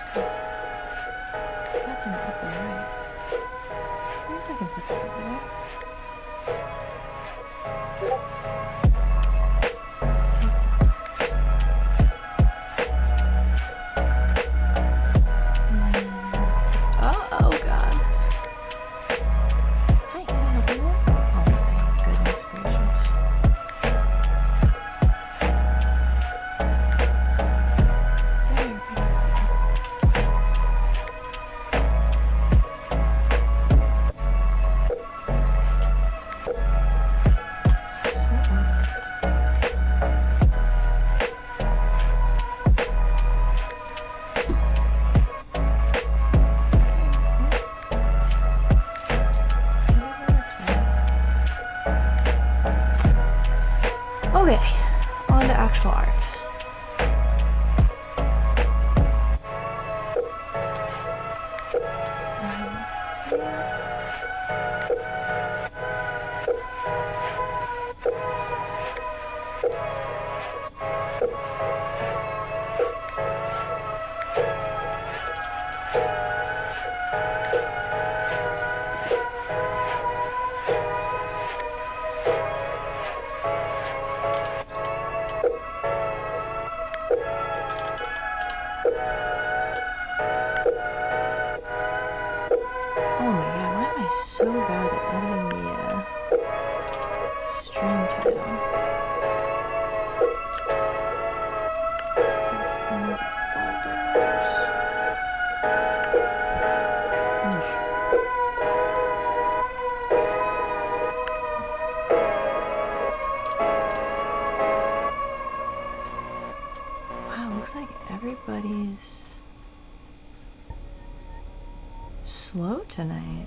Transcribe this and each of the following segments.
screen. That's in the upper right. I guess I can put that over there. Let's see if that works. Oh god. Hi, can I help you, ma'am? Oh my goodness gracious. There we go. This is so awkward. Whatever works, I guess. Okay, on to actual art. Let's see it. Oh my god, why am I so bad at editing the stream title? Let's put this in the folders. Wow, looks like everybody's slow tonight.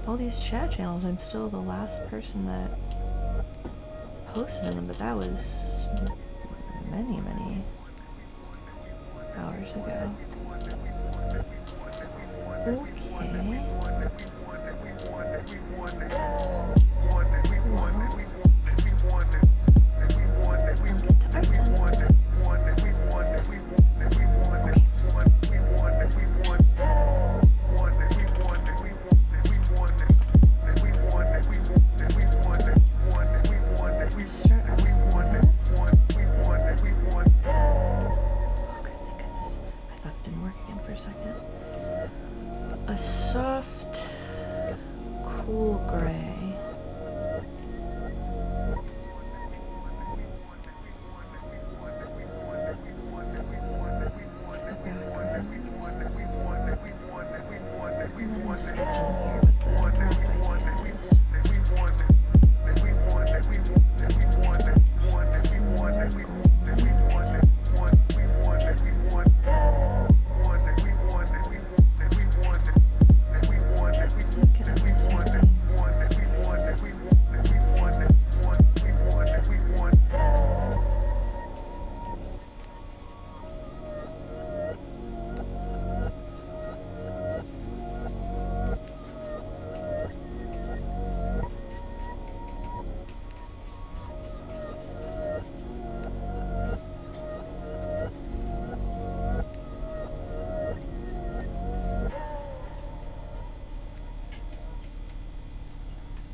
All these chat channels, I'm still the last person that posted in them, but that was many hours ago. Okay. A soft, cool gray. And then we'll sketch in here what the rough idea is. Some more gold. Look at everything.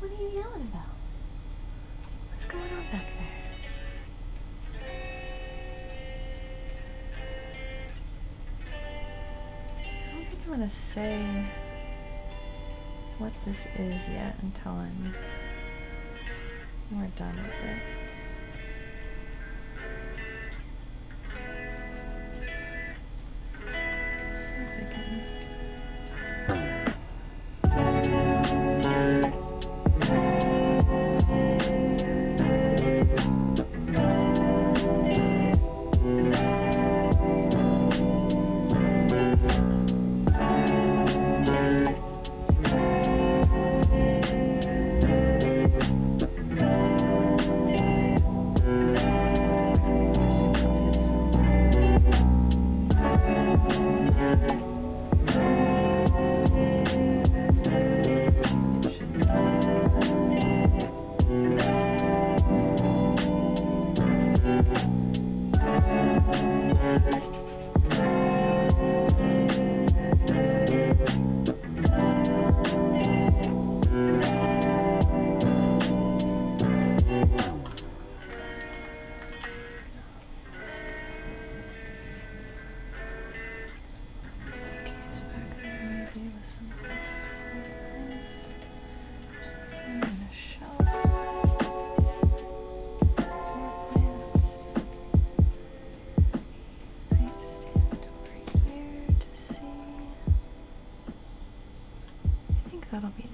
What are you yelling about? What's going on back there? I don't think I'm gonna say what this is yet until we're done with it. See if I can.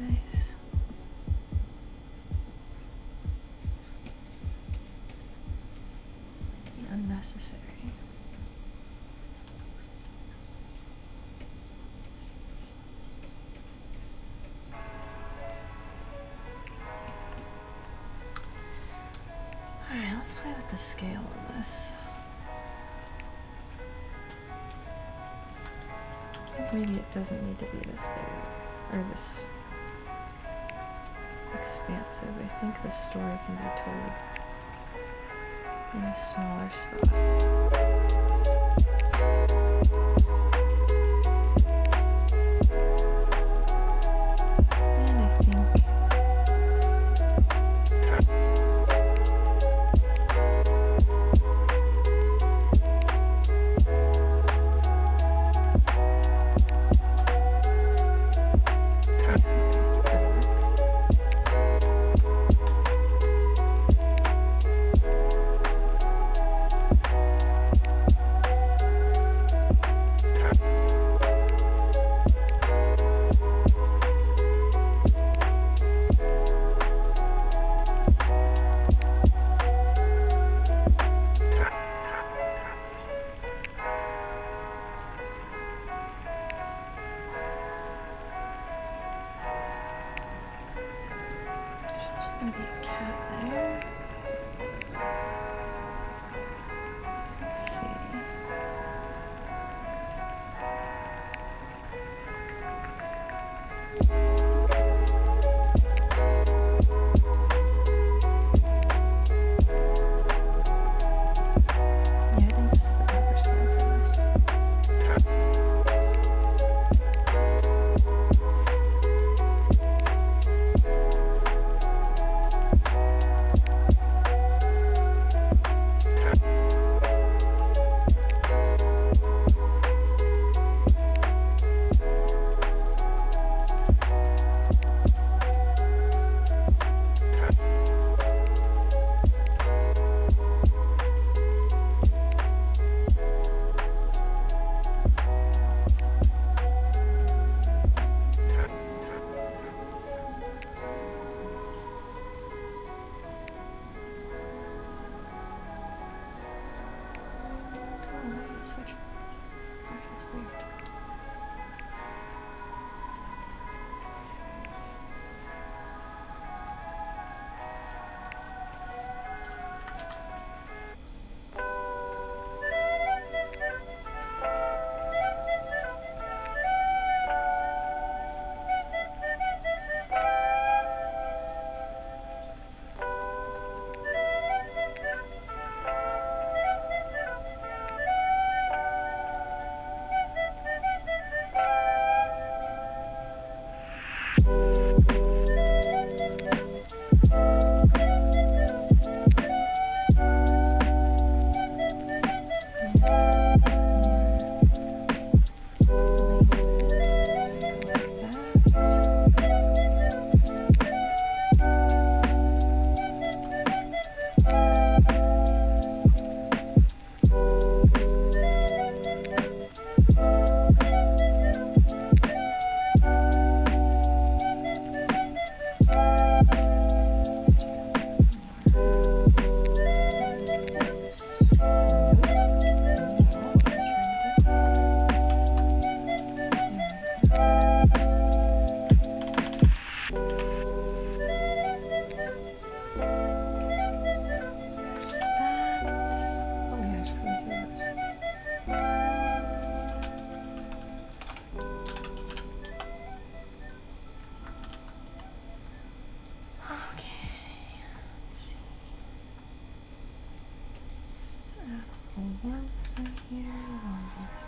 Nice. Unnecessary. Alright, let's play with the scale on this. I think maybe it doesn't need to be this big, or this expansive. I think the story can be told in a smaller spot.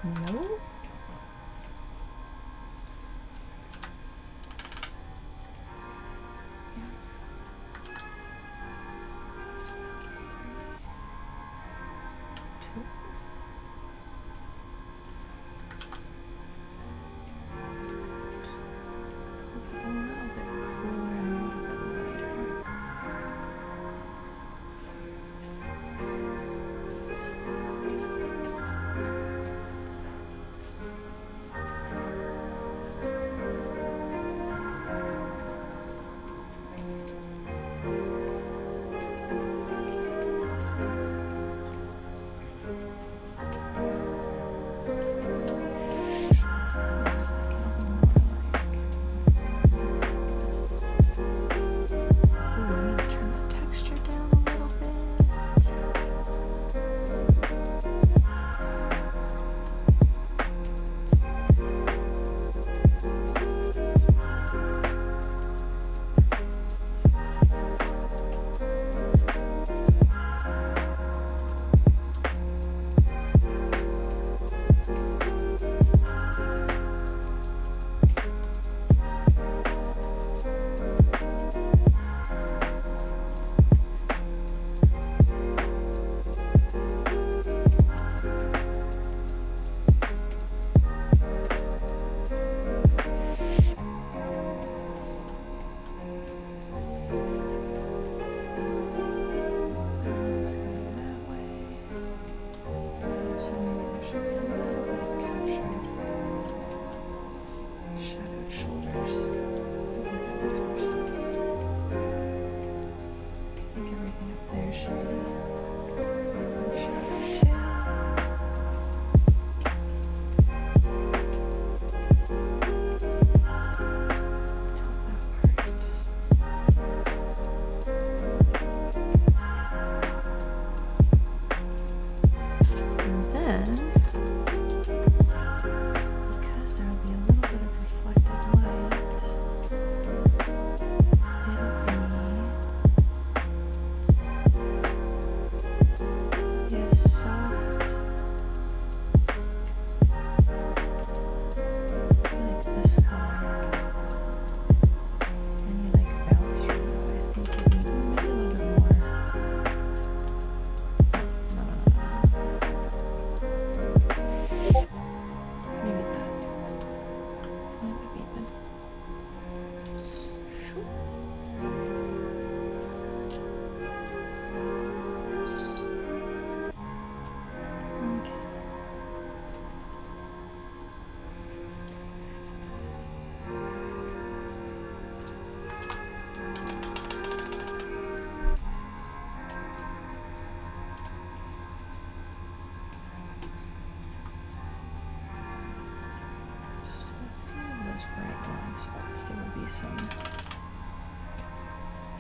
No?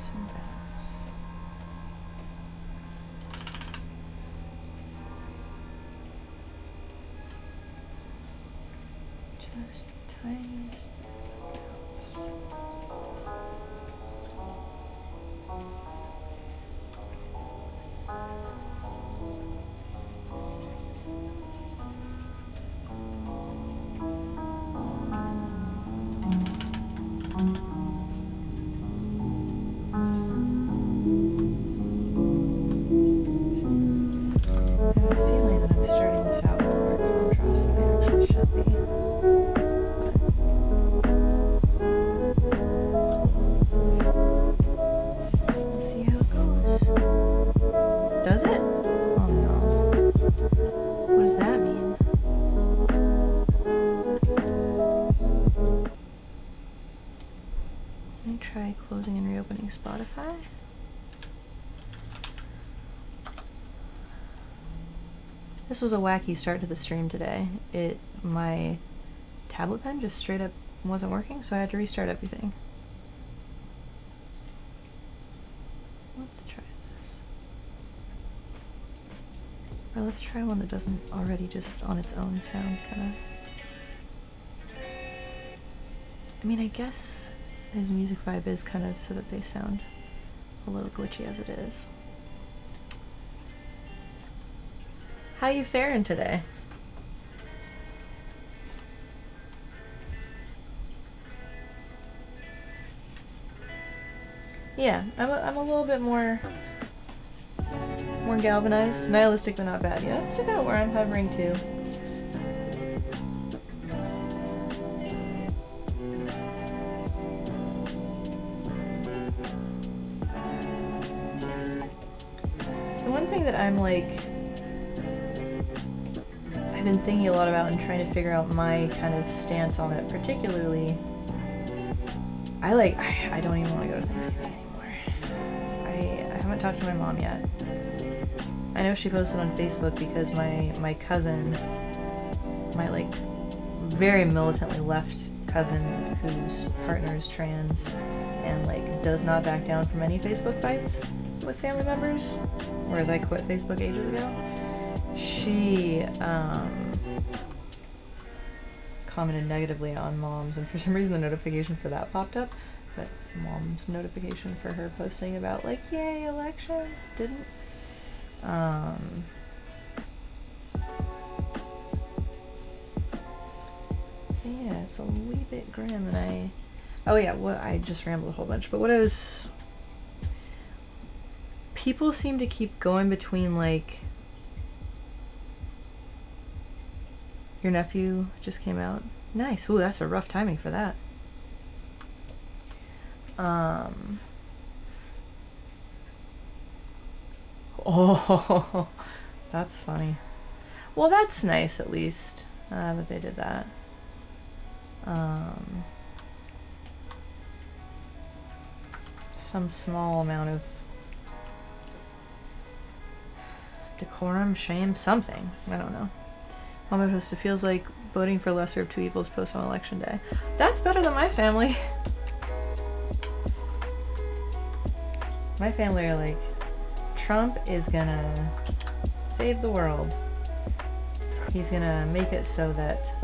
Some bells. Just the tiniest bells. I have a feeling that I'm starting this out with more contrast than I actually should be. But we'll see how it goes. Does it? Oh no. What does that mean? Let me try closing and reopening Spotify. This was a wacky start to the stream today. My tablet pen just straight up wasn't working, so I had to restart everything. Let's try this. Or let's try one that doesn't already just on its own sound kinda. I mean, I guess his music vibe is kinda so that they sound a little glitchy as it is. How you faring today? Yeah, I'm a little bit more galvanized, nihilistic but not bad. Yeah, that's about where I'm hovering too. The one thing that I'm like I've been thinking a lot about and trying to figure out my kind of stance on it, particularly I don't even want to go to Thanksgiving anymore. I haven't talked to my mom yet. I know she posted on Facebook because my cousin, my like very militantly left cousin whose partner is trans and like does not back down from any Facebook fights with family members, whereas I quit Facebook ages ago. She commented negatively on Mom's, and for some reason the notification for that popped up, but Mom's notification for her posting about like, yay, election, didn't. Yeah, it's a wee bit grim, and I just rambled a whole bunch, but people seem to keep going between like, your nephew just came out. Nice. Ooh, that's a rough timing for that. Oh, that's funny. Well, that's nice at least that they did that. Some small amount of decorum, shame, something. I don't know. Mama post, it feels like voting for lesser of two evils post on election day. That's better than my family. My family are like, Trump is gonna save the world. He's gonna make it so that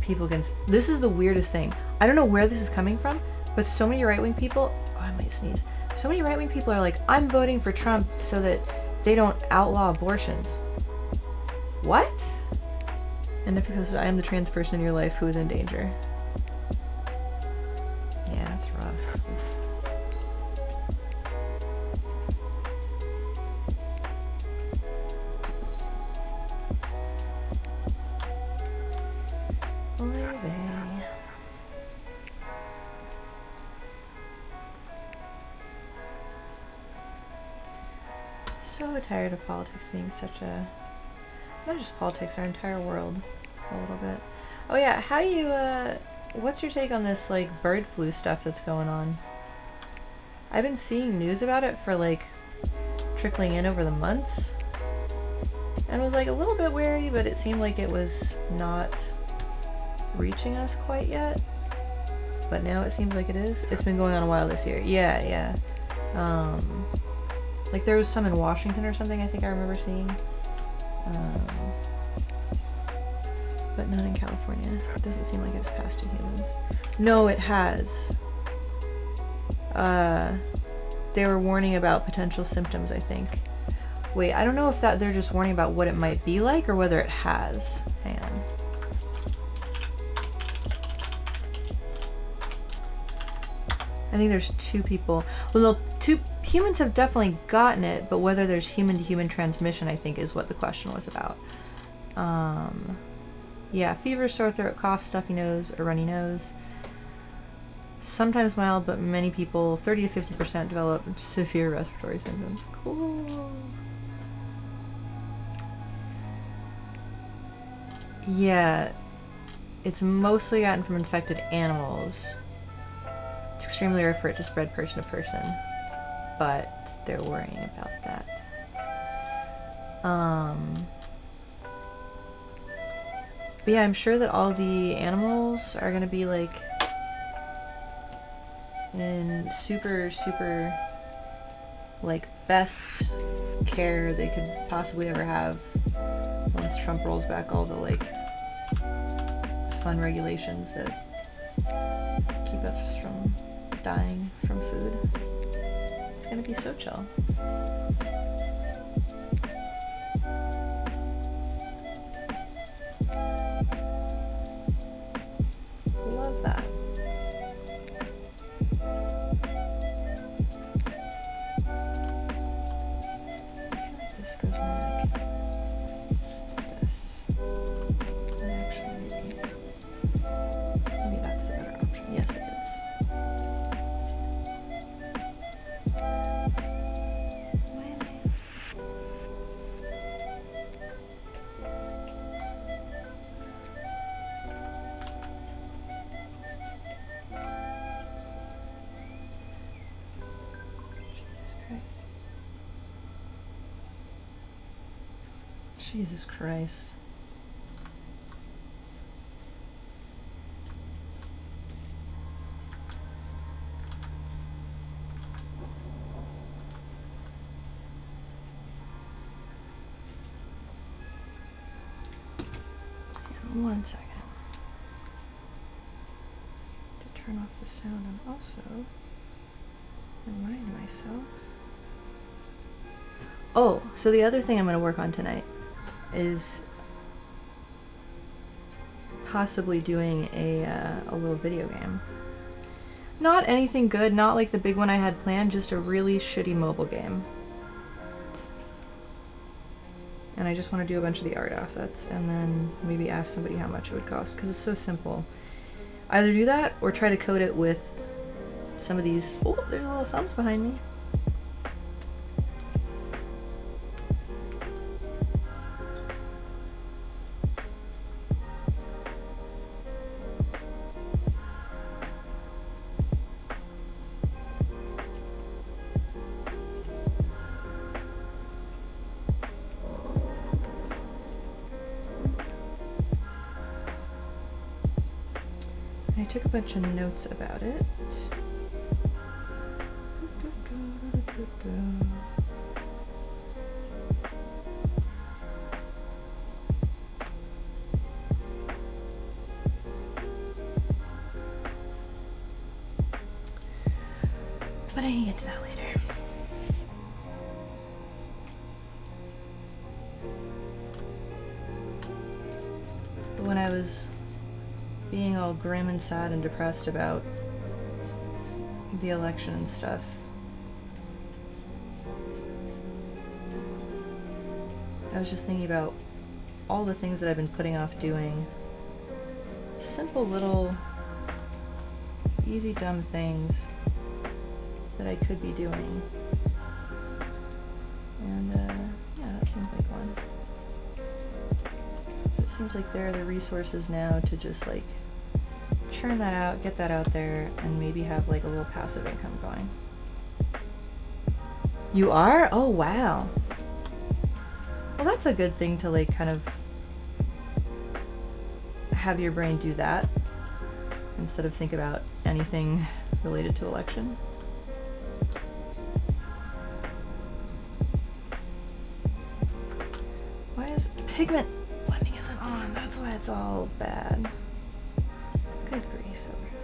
people can... This is the weirdest thing. I don't know where this is coming from, but so many right-wing people... Oh, I might sneeze. So many right-wing people are like, I'm voting for Trump so that they don't outlaw abortions. What? And if you posted, I am the trans person in your life who is in danger. Yeah, that's rough. So tired of politics being such a... Not just politics, our entire world a little bit. Oh yeah, how you, what's your take on this, like, bird flu stuff that's going on? I've been seeing news about it for, like, trickling in over the months. And was, like, a little bit wary, but it seemed like it was not reaching us quite yet. But now it seems like it is. It's been going on a while this year. Yeah, yeah. Like there was some in Washington or something I think I remember seeing. But none in California. It doesn't seem like it's passed to humans. No, it has. They were warning about potential symptoms, I think. Wait, I don't know if that they're just warning about what it might be like or whether it has. Hang on. I think there's 2 people. Well, no, 2 humans have definitely gotten it, but whether there's human-to-human transmission, I think, is what the question was about. Yeah, fever, sore throat, cough, stuffy nose, or runny nose. Sometimes mild, but many people, 30 to 50%, develop severe respiratory symptoms. Cool. Yeah, it's mostly gotten from infected animals. It's extremely rare for it to spread person to person, but they're worrying about that. But yeah, I'm sure that all the animals are gonna be like in super, super like best care they could possibly ever have once Trump rolls back all the like fun regulations that keep us from dying from food. It's gonna be so chill. Love that. This goes more like this. And actually, maybe that's the better option. Yes, it is. Mayonnaise. Jesus Christ. Jesus Christ. Yeah, 1 second. To turn off the sound and also remind myself. Oh, so the other thing I'm going to work on tonight is possibly doing a little video game. Not anything good, not like the big one I had planned, just a really shitty mobile game. And I just want to do a bunch of the art assets and then maybe ask somebody how much it would cost, because it's so simple. Either do that or try to code it with some of these. Oh, there's little thumbs behind me. I took a bunch of notes about it. But I can get to that later. But when I was being all grim and sad and depressed about the election and stuff, I was just thinking about all the things that I've been putting off doing. Simple little easy dumb things that I could be doing. And yeah, that seems like one. It seems like there are the resources now to just like churn that out, get that out there, and maybe have like a little passive income going. You are? Oh wow. Well, that's a good thing to like kind of have your brain do that instead of think about anything related to election. Why is pigment blending isn't on? That's why it's all bad. Good grief. Okay.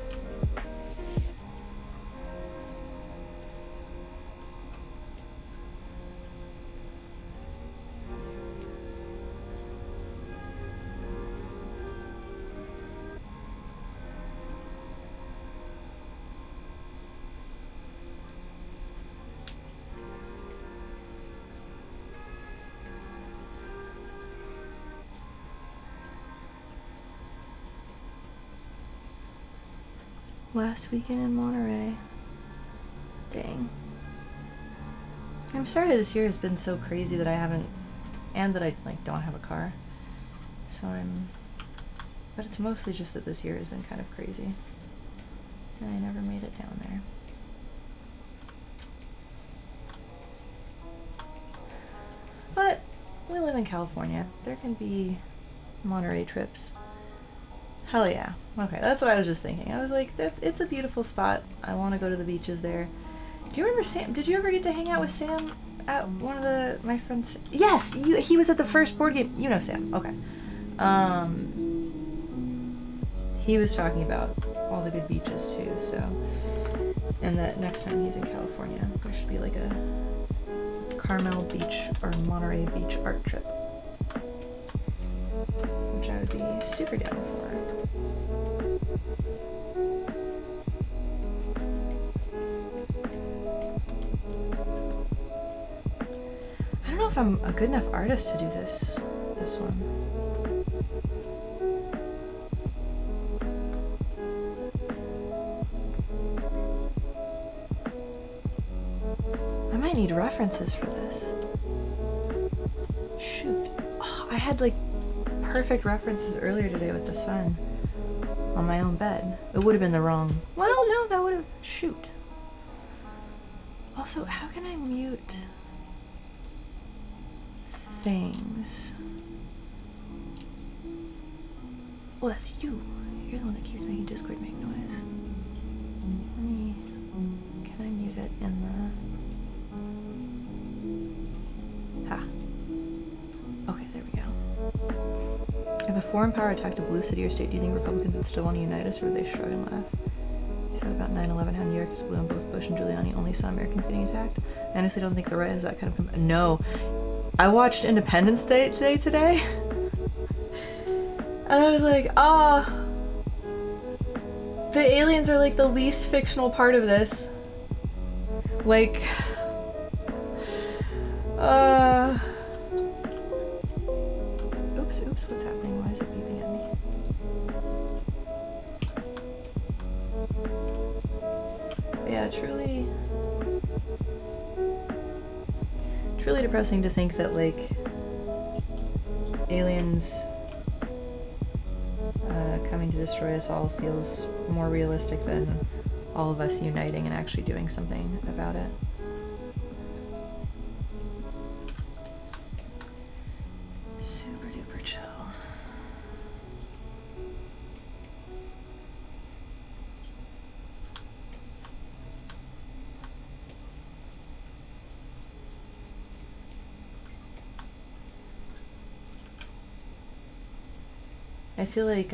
Last weekend in Monterey. Dang. I'm sorry this year has been so crazy that I haven't, and that I like don't have a car. So but it's mostly just that this year has been kind of crazy. And I never made it down there. But we live in California. There can be Monterey trips. Hell yeah. Okay, that's what I was just thinking. I was like, it's a beautiful spot. I want to go to the beaches there. Do you remember Sam? Did you ever get to hang out with Sam at one of my friends? Yes, he was at the first board game. You know Sam. Okay. He was talking about all the good beaches too, so. And that next time he's in California, there should be like a Carmel Beach or Monterey Beach art trip. Which I would be super down for. I don't know if I'm a good enough artist to do this one. I might need references for this. Shoot. Oh, I had like perfect references earlier today with the sun on my own bed. It would have been the wrong. Well, no, that would have. Shoot. Also, how can I mute things? Oh, that's you. You're the one that keeps making Discord make noise. Can I mute it in the. Ha. Okay, there we go. If a foreign power attacked a blue city or state, do you think Republicans would still want to unite us, or would they shrug and laugh? He thought about 9/11, how New York is blue, and both Bush and Giuliani only saw Americans getting attacked. I honestly don't think the right has that kind of... No. I watched Independence Day today. And I was like, the aliens are like the least fictional part of this. Like... Oops, what's happening? Why is it beeping at me? Yeah, truly depressing to think that, like, aliens coming to destroy us all feels more realistic than all of us uniting and actually doing something about it. Super duper chill. I feel like,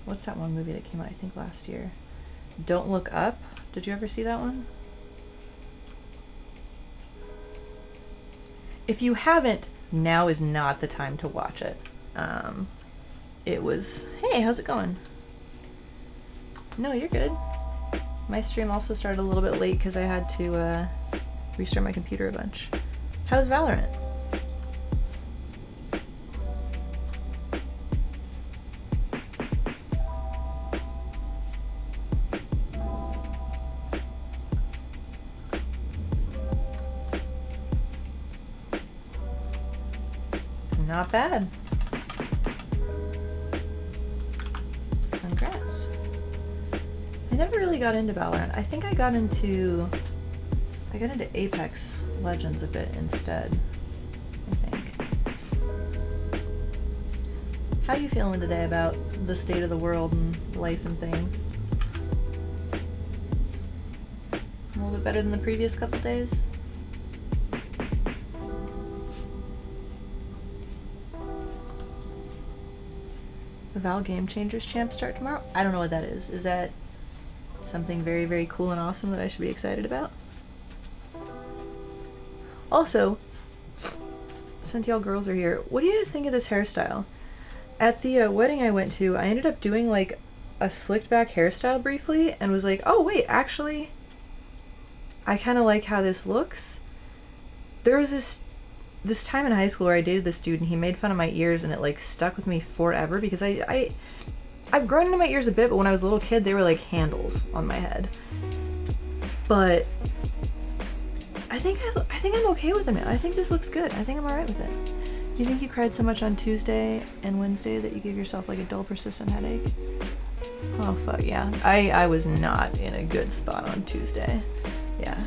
what's that one movie that came out, I think, last year? Don't Look Up? Did you ever see that one? If you haven't, now is not the time to watch it. It was... Hey, how's it going? No, you're good. My stream also started a little bit late because I had to restart my computer a bunch. How's Valorant? Not bad. Congrats. I never really got into Valorant. I think I got into Apex Legends a bit instead, I think. How you feeling today about the state of the world and life and things? A little bit better than the previous couple days. The Val Game Changers champ start tomorrow? I don't know what that is. Is that something very, very cool and awesome that I should be excited about? Also, since y'all girls are here, what do you guys think of this hairstyle? At the wedding I went to, I ended up doing like a slicked back hairstyle briefly and was like, oh wait, actually, I kind of like how this looks. There was this time in high school where I dated this dude and he made fun of my ears and it like stuck with me forever because I've grown into my ears a bit, but when I was a little kid they were like handles on my head. But I think I'm okay with it now. I think this looks good. I think I'm alright with it. You think you cried so much on Tuesday and Wednesday that you gave yourself like a dull persistent headache? Oh fuck yeah. I was not in a good spot on Tuesday. Yeah,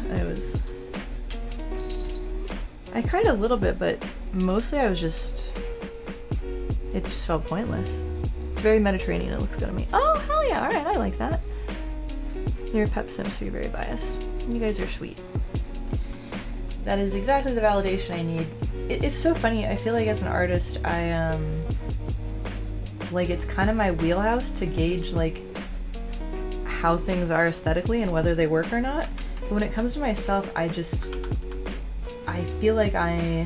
I cried a little bit, but mostly it just felt pointless. It's very Mediterranean, it looks good on me. Oh, hell yeah, alright, I like that. You're a pep sim, so you're very biased. You guys are sweet. That is exactly the validation I need. It's so funny, I feel like as an artist, like it's kind of my wheelhouse to gauge like how things are aesthetically and whether they work or not. But when it comes to myself, I feel like I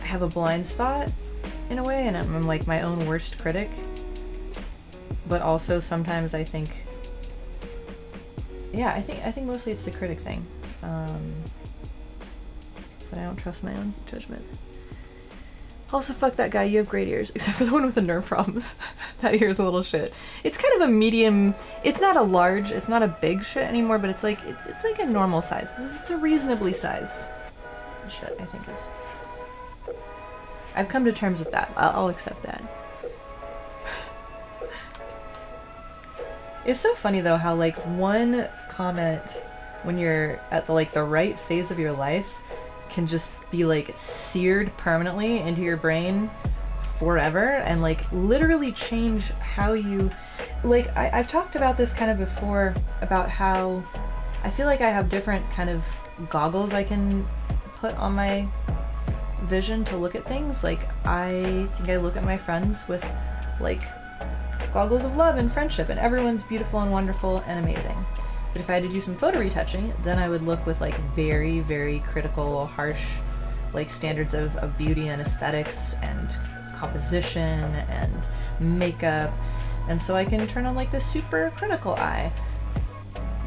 have a blind spot in a way, and I'm like my own worst critic. But also sometimes I think, yeah, I think mostly it's the critic thing. That I don't trust my own judgment. Also, fuck that guy, you have great ears, except for the one with the nerve problems. That ear's a little shit. It's kind of a medium, it's not a big shit anymore, but it's like a normal size. It's a reasonably sized shit, I think is. I've come to terms with that. I'll accept that. It's so funny though how like one comment when you're at the right phase of your life can just be like seared permanently into your brain forever and like literally change how you like. I've talked about this kind of before about how I feel like I have different kind of goggles I can put on my vision to look at things. Like I think I look at my friends with like goggles of love and friendship and everyone's beautiful and wonderful and amazing. But if I had to do some photo retouching, then I would look with like very, very critical, harsh like standards of beauty and aesthetics and composition and makeup. And so I can turn on like this super critical eye.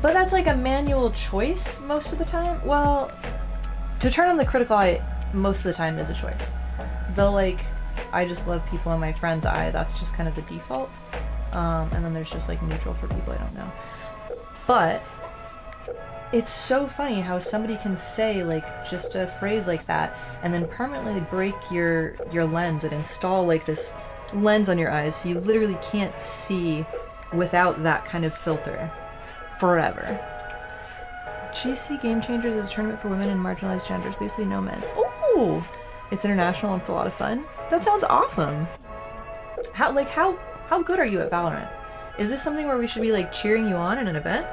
But that's like a manual choice most of the time. Well, to turn on the critical eye most of the time is a choice. Though like I just love people in my friend's eye, that's just kind of the default. And then there's just like neutral for people I don't know. But it's so funny how somebody can say like just a phrase like that and then permanently break your lens and install like this lens on your eyes so you literally can't see without that kind of filter forever. GC Game Changers is a tournament for women and marginalized genders, basically no men. Oh, it's international and it's a lot of fun. That sounds awesome. How good are you at Valorant? Is this something where we should be like cheering you on in an event?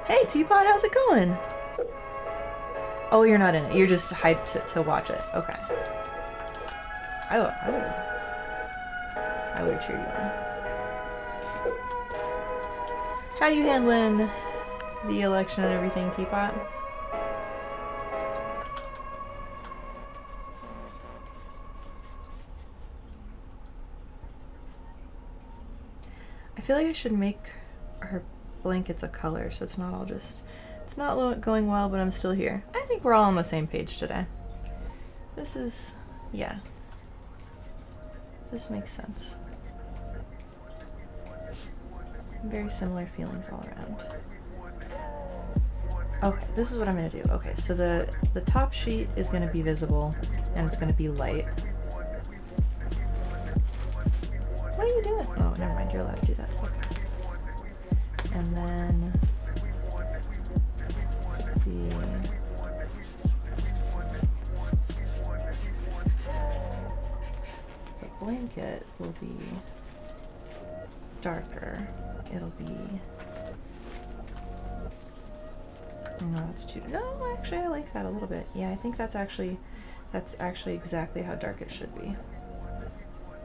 Hey Teapot, how's it going? Oh, you're not in it. You're just hyped to watch it. Okay. I would have cheered you on. How you handling the election and everything, Teapot? I feel like I should make her blankets a color so it's not all just, it's not going well, but I'm still here. I think we're all on the same page today. This is, yeah. This makes sense. Very similar feelings all around. Okay, this is what I'm gonna do. Okay, so the top sheet is gonna be visible and it's gonna be light. What are you doing? Oh, never mind, you're allowed to do that. Okay. And then the blanket will be darker, it'll be... No, that's too... No, actually, I like that a little bit. Yeah, I think that's actually exactly how dark it should be.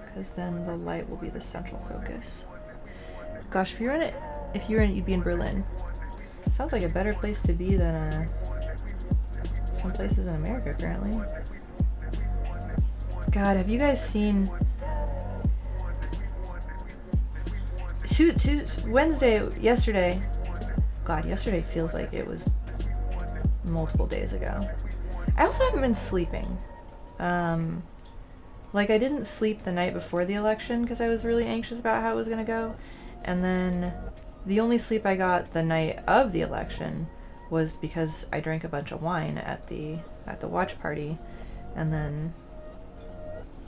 Because then the light will be the central focus. Gosh, if you were in it, you'd be in Berlin. Sounds like a better place to be than some places in America currently. God, have you guys seen... Yesterday... God, yesterday feels like it was multiple days ago. I also haven't been sleeping. Like, I didn't sleep the night before the election because I was really anxious about how it was going to go. And then the only sleep I got the night of the election was because I drank a bunch of wine at the watch party and then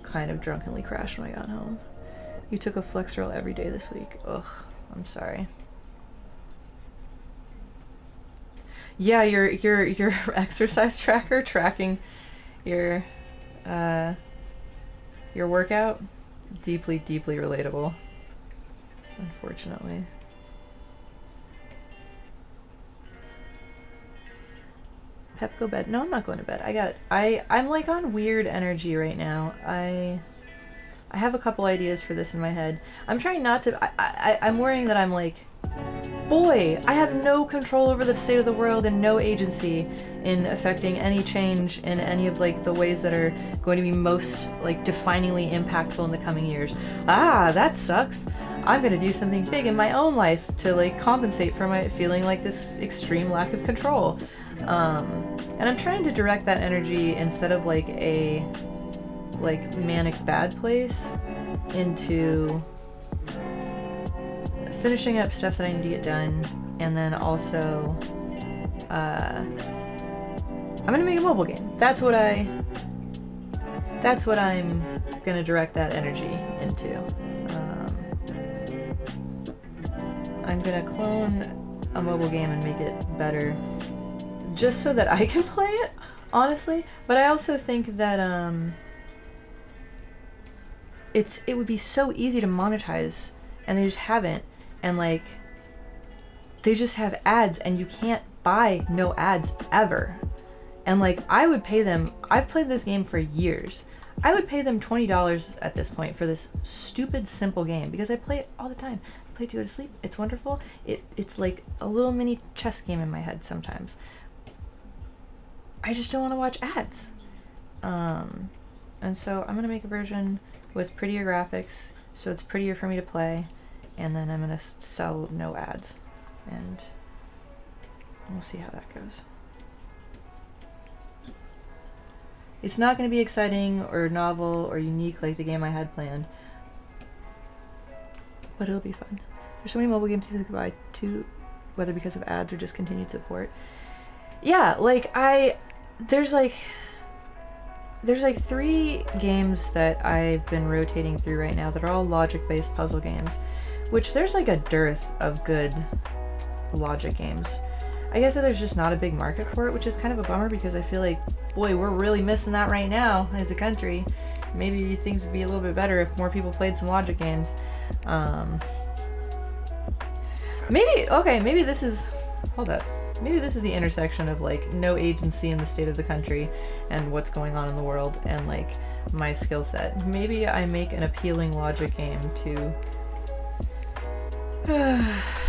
kind of drunkenly crashed when I got home. You took a Flexeril every day this week. Ugh, I'm sorry. Yeah, your exercise tracker tracking your workout, deeply relatable, unfortunately. Pep, go bed. No, I'm not going to bed. I'm like on weird energy right now. I have a couple ideas for this in my head. I'm trying not to... I'm worrying that I'm like... Boy, I have no control over the state of the world and no agency in affecting any change in any of like the ways that are going to be most like definingly impactful in the coming years. Ah, that sucks. I'm gonna do something big in my own life to like compensate for my feeling like this extreme lack of control. And I'm trying to direct that energy instead of like a manic bad place into finishing up stuff that I need to get done, and then also I'm gonna make a mobile game. That's what I'm gonna direct that energy into. I'm gonna clone a mobile game and make it better just so that I can play it, honestly. But I also think that it would be so easy to monetize, and they just haven't. And like, they just have ads and you can't buy no ads ever. And like, I would pay them, I've played this game for years. I would pay them $20 at this point for this stupid, simple game because I play it all the time. I play it to go to sleep. It's wonderful. It's like a little mini chess game in my head sometimes. I just don't want to watch ads. And so I'm going to make a version with prettier graphics so it's prettier for me to play. And then I'm gonna sell no ads, and we'll see how that goes. It's not gonna be exciting or novel or unique like the game I had planned, but it'll be fun. There's so many mobile games you could buy too, whether because of ads or just continued support. Yeah, like there's like 3 games that I've been rotating through right now that are all logic-based puzzle games. Which there's like a dearth of good logic games. I guess that there's just not a big market for it, which is kind of a bummer because I feel like, boy, we're really missing that right now as a country. Maybe things would be a little bit better if more people played some logic games. Maybe this is, hold up. Maybe this is the intersection of like no agency in the state of the country and what's going on in the world and like my skill set. Maybe I make an appealing logic game to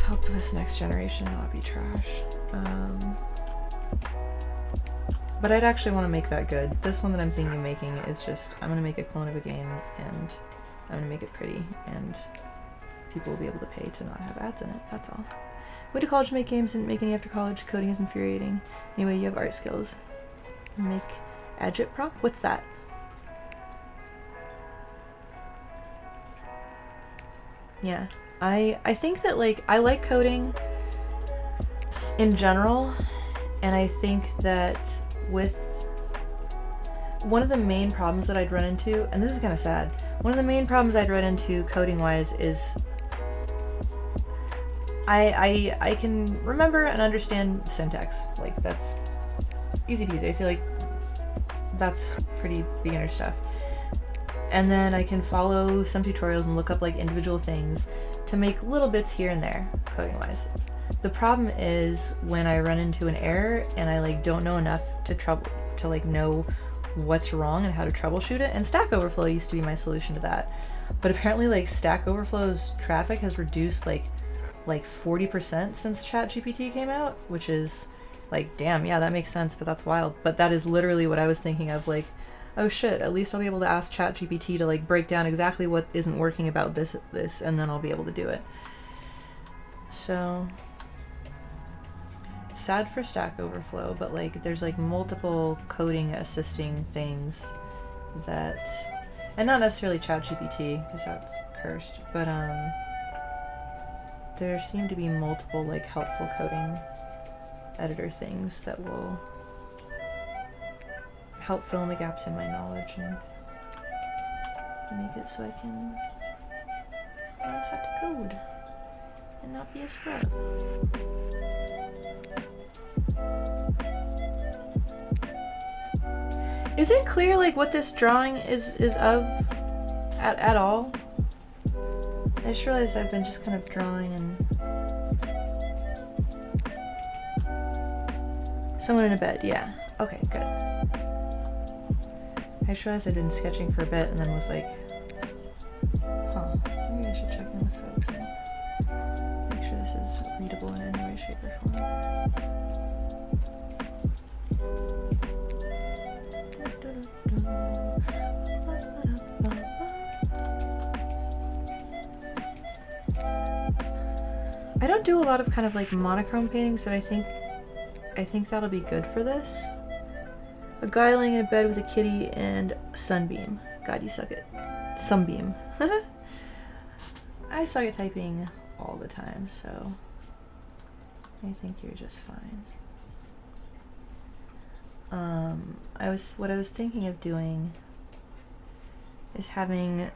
help this next generation not be trash. But I'd actually want to make that good. This one that I'm thinking of making is just, I'm going to make a clone of a game and I'm going to make it pretty and people will be able to pay to not have ads in it. That's all. Went to college to make games, didn't make any after college. Coding is infuriating. Anyway, you have art skills. Make Agit prop? What's that? Yeah. I think that like I like coding in general, and I think that with one of the main problems that I'd run into, and this is kind of sad, one of the main problems I'd run into coding wise is I can remember and understand syntax. Like that's easy peasy. I feel like that's pretty beginner stuff. And then I can follow some tutorials and look up like individual things to make little bits here and there, coding wise. The problem is when I run into an error and I like don't know enough to like know what's wrong and how to troubleshoot it. And Stack Overflow used to be my solution to that. But apparently like Stack Overflow's traffic has reduced like 40% since ChatGPT came out, which is like, damn, yeah, that makes sense, but that's wild. But that is literally what I was thinking of, like, oh shit, at least I'll be able to ask ChatGPT to like break down exactly what isn't working about this, and then I'll be able to do it. So sad for Stack Overflow, but like there's like multiple coding assisting things that, and not necessarily ChatGPT because that's cursed, but there seem to be multiple like helpful coding editor things that will help fill in the gaps in my knowledge and make it so I can learn how to code and not be a scrub. Is it clear like what this drawing is of at all? I just realized I've been just kind of drawing and someone in a bed, yeah. Okay, good. I just realized I'd been sketching for a bit and then was like, huh, maybe I should check in with folks and make sure this is readable in any way, shape, or form. I don't do a lot of kind of like monochrome paintings, but I think that'll be good for this. A guy laying in a bed with a kitty and sunbeam. God, you suck at sunbeam. I suck at typing all the time, so I think you're just fine. What I was thinking of doing is having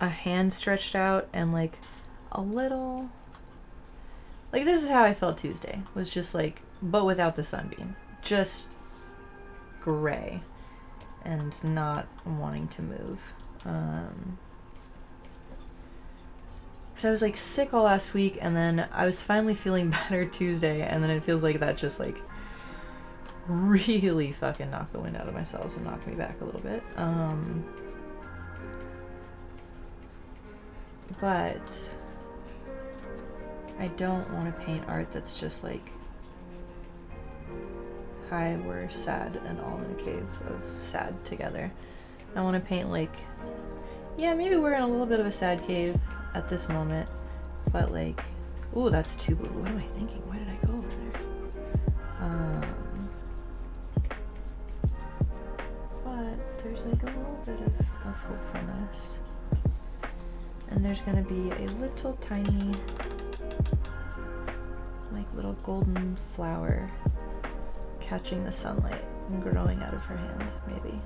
a hand stretched out and like a little, like this is how I felt Tuesday, was just like, but without the sunbeam, just gray and not wanting to move. Because I was like sick all last week and then I was finally feeling better Tuesday, and then it feels like that just like really fucking knocked the wind out of my sails and knocked me back a little bit. But I don't want to paint art that's just like, hi, we're sad and all in a cave of sad together. I want to paint like, yeah, maybe we're in a little bit of a sad cave at this moment, but like, ooh, that's too blue. What am I thinking? Why did I go over there? But there's like a little bit of hopefulness. And there's gonna be a little tiny, like little golden flower catching the sunlight and growing out of her hand, maybe.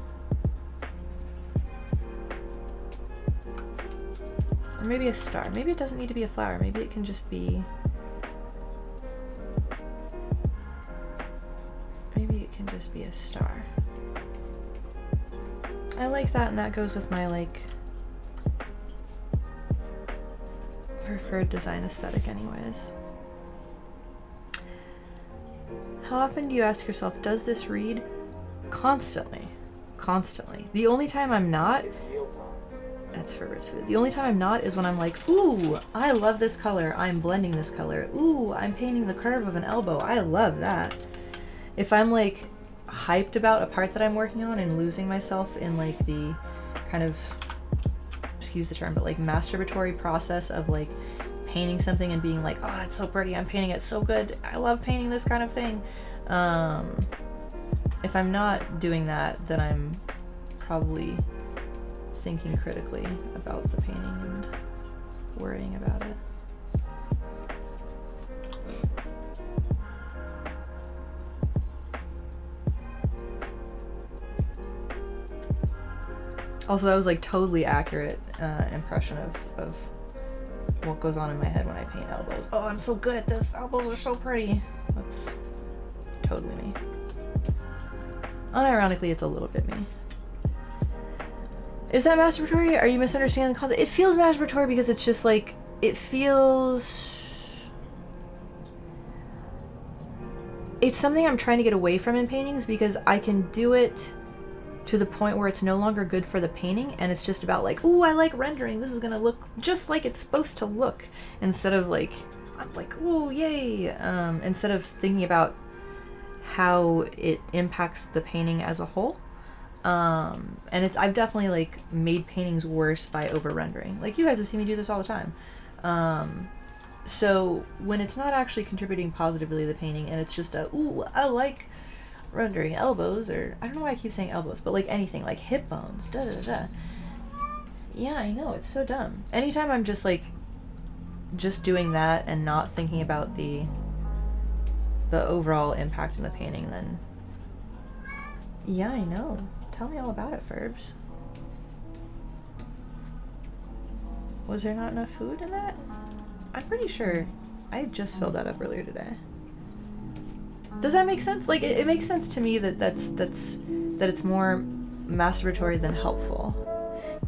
Or maybe a star. Maybe it doesn't need to be a flower. Maybe it can just be... Maybe it can just be a star. I like that, and that goes with my, like, preferred design aesthetic anyways. How often do you ask yourself, does this read? Constantly. Constantly. The only time I'm not... That's for Ritsu. The only time I'm not is when I'm like, ooh, I love this color. I'm blending this color. Ooh, I'm painting the curve of an elbow. I love that. If I'm like hyped about a part that I'm working on and losing myself in like the kind of, excuse the term, but like masturbatory process of like painting something and being like, oh, it's so pretty. I'm painting it so good. I love painting this kind of thing. If I'm not doing that, then I'm probably thinking critically about the painting and worrying about it. Also, that was like totally accurate impression of what goes on in my head when I paint elbows. Oh, I'm so good at this. Elbows are so pretty. That's totally me. Unironically, it's a little bit me. Is that masturbatory? Are you misunderstanding the concept? It feels masturbatory because it's just like, it feels... It's something I'm trying to get away from in paintings because I can do it to the point where it's no longer good for the painting and it's just about like, ooh, I like rendering. This is gonna look just like it's supposed to look. Instead of like, I'm like, ooh, yay. Instead of thinking about how it impacts the painting as a whole. And I've definitely like made paintings worse by over rendering. Like you guys have seen me do this all the time. So when it's not actually contributing positively to the painting and it's just ooh, I like rendering elbows, or I don't know why I keep saying elbows, but like anything, like hip bones, da da da. Yeah, I know, it's so dumb. Anytime I'm just like, just doing that and not thinking about the overall impact in the painting, then yeah, I know. Tell me all about it, Ferbs. Was there not enough food in that? I'm pretty sure I just filled that up earlier today. Does that make sense? Like, it makes sense to me that that it's more masturbatory than helpful.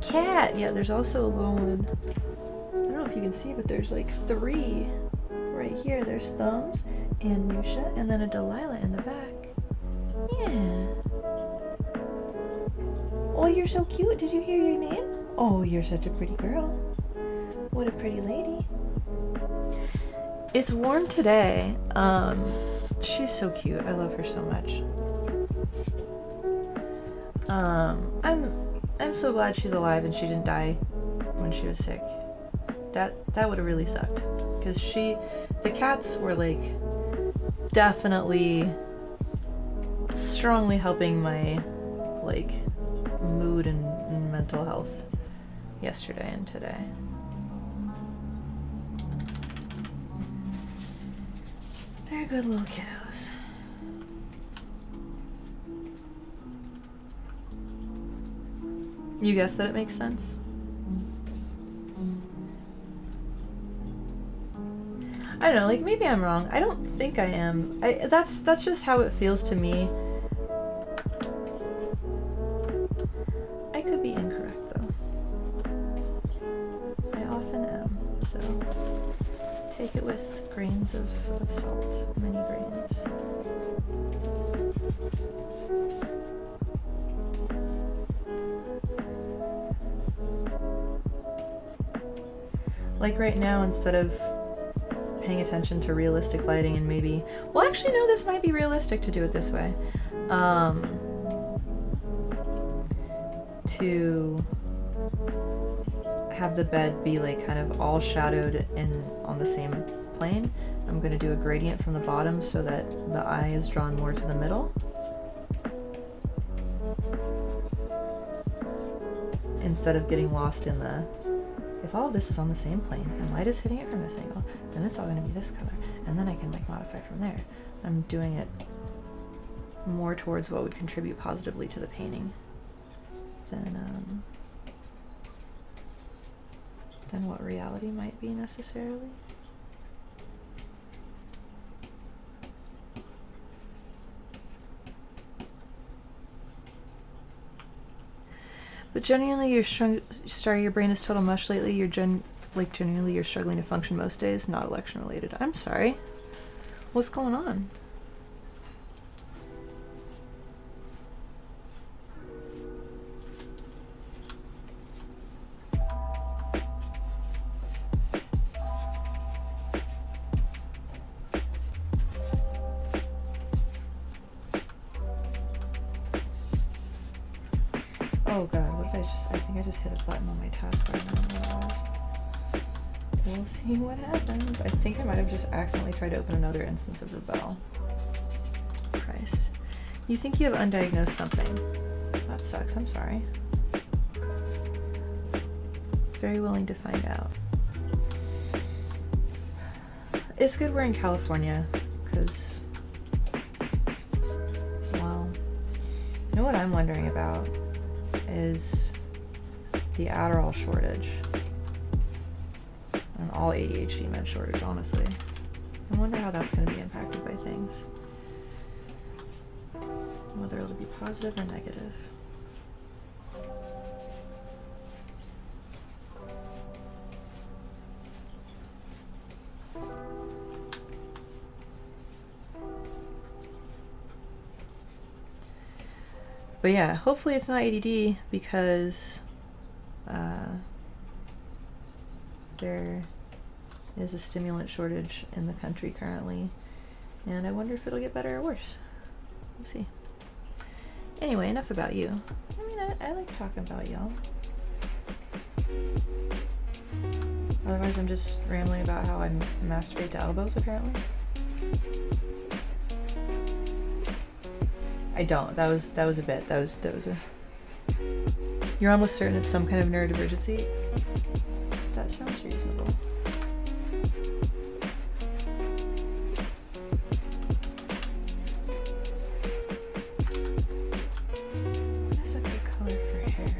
Cat! Yeah, there's also a little one. I don't know if you can see, but there's like 3 right here. There's Thumbs and Nusha, and then a Delilah in the back. Yeah. Oh, you're so cute. Did you hear your name? Oh, you're such a pretty girl. What a pretty lady. It's warm today. She's so cute. I love her so much. I'm so glad she's alive and she didn't die when she was sick. That would have really sucked. Because the cats were like definitely strongly helping my like mood and mental health yesterday and today. They're good little kiddos. You guessed that it makes sense? I don't know, like maybe I'm wrong. I don't think I am. That's just how it feels to me. I could be incorrect though. I often am, so take it with grains of salt, many grains. Like right now, instead of paying attention to realistic lighting and maybe, well actually no, this might be realistic to do it this way. To have the bed be like kind of all shadowed on the same plane, I'm going to do a gradient from the bottom so that the eye is drawn more to the middle. Instead of getting lost in if all of this is on the same plane and light is hitting it from this angle, then it's all going to be this color. And then I can like modify from there. I'm doing it more towards what would contribute positively to the painting than what reality might be necessarily. But genuinely, your brain is total mush lately. Genuinely, you're struggling to function most days. Not election related. I'm sorry. What's going on? Oh god, what did I think I just hit a button on my taskbar and I don't know what it was. We'll see what happens. I think I might have just accidentally tried to open another instance of the bell. Christ. You think you have undiagnosed something. That sucks, I'm sorry. Very willing to find out. It's good we're in California, because, well, you know what I'm wondering about? Is the Adderall shortage and all ADHD med shortage, honestly. I wonder how that's going to be impacted by things. Whether it'll be positive or negative. But yeah, hopefully it's not ADD because there is a stimulant shortage in the country currently, and I wonder if it'll get better or worse. We'll see. Anyway, enough about you. I mean, I like talking about y'all. Otherwise, I'm just rambling about how I masturbate to elbows, apparently. I don't. That was a bit. That was a... You're almost certain it's some kind of neurodivergency? That sounds reasonable. What is a good color for hair?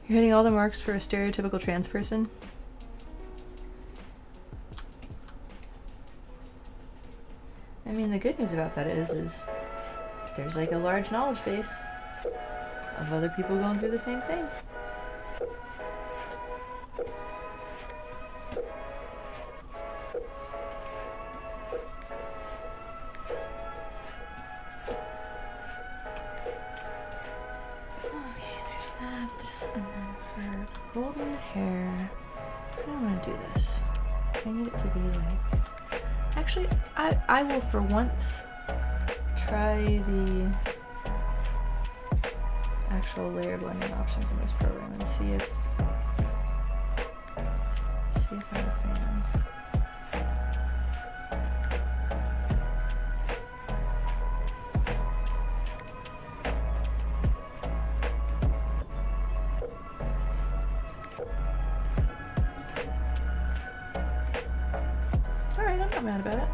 You're hitting all the marks for a stereotypical trans person? I mean, the good news about that is there's like a large knowledge base of other people going through the same thing. Golden hair. I don't want to do this. I need it to be like... Actually, I will for once try the actual layer blending options in this program and see if I'm a fan. Alright, I'm not mad about it.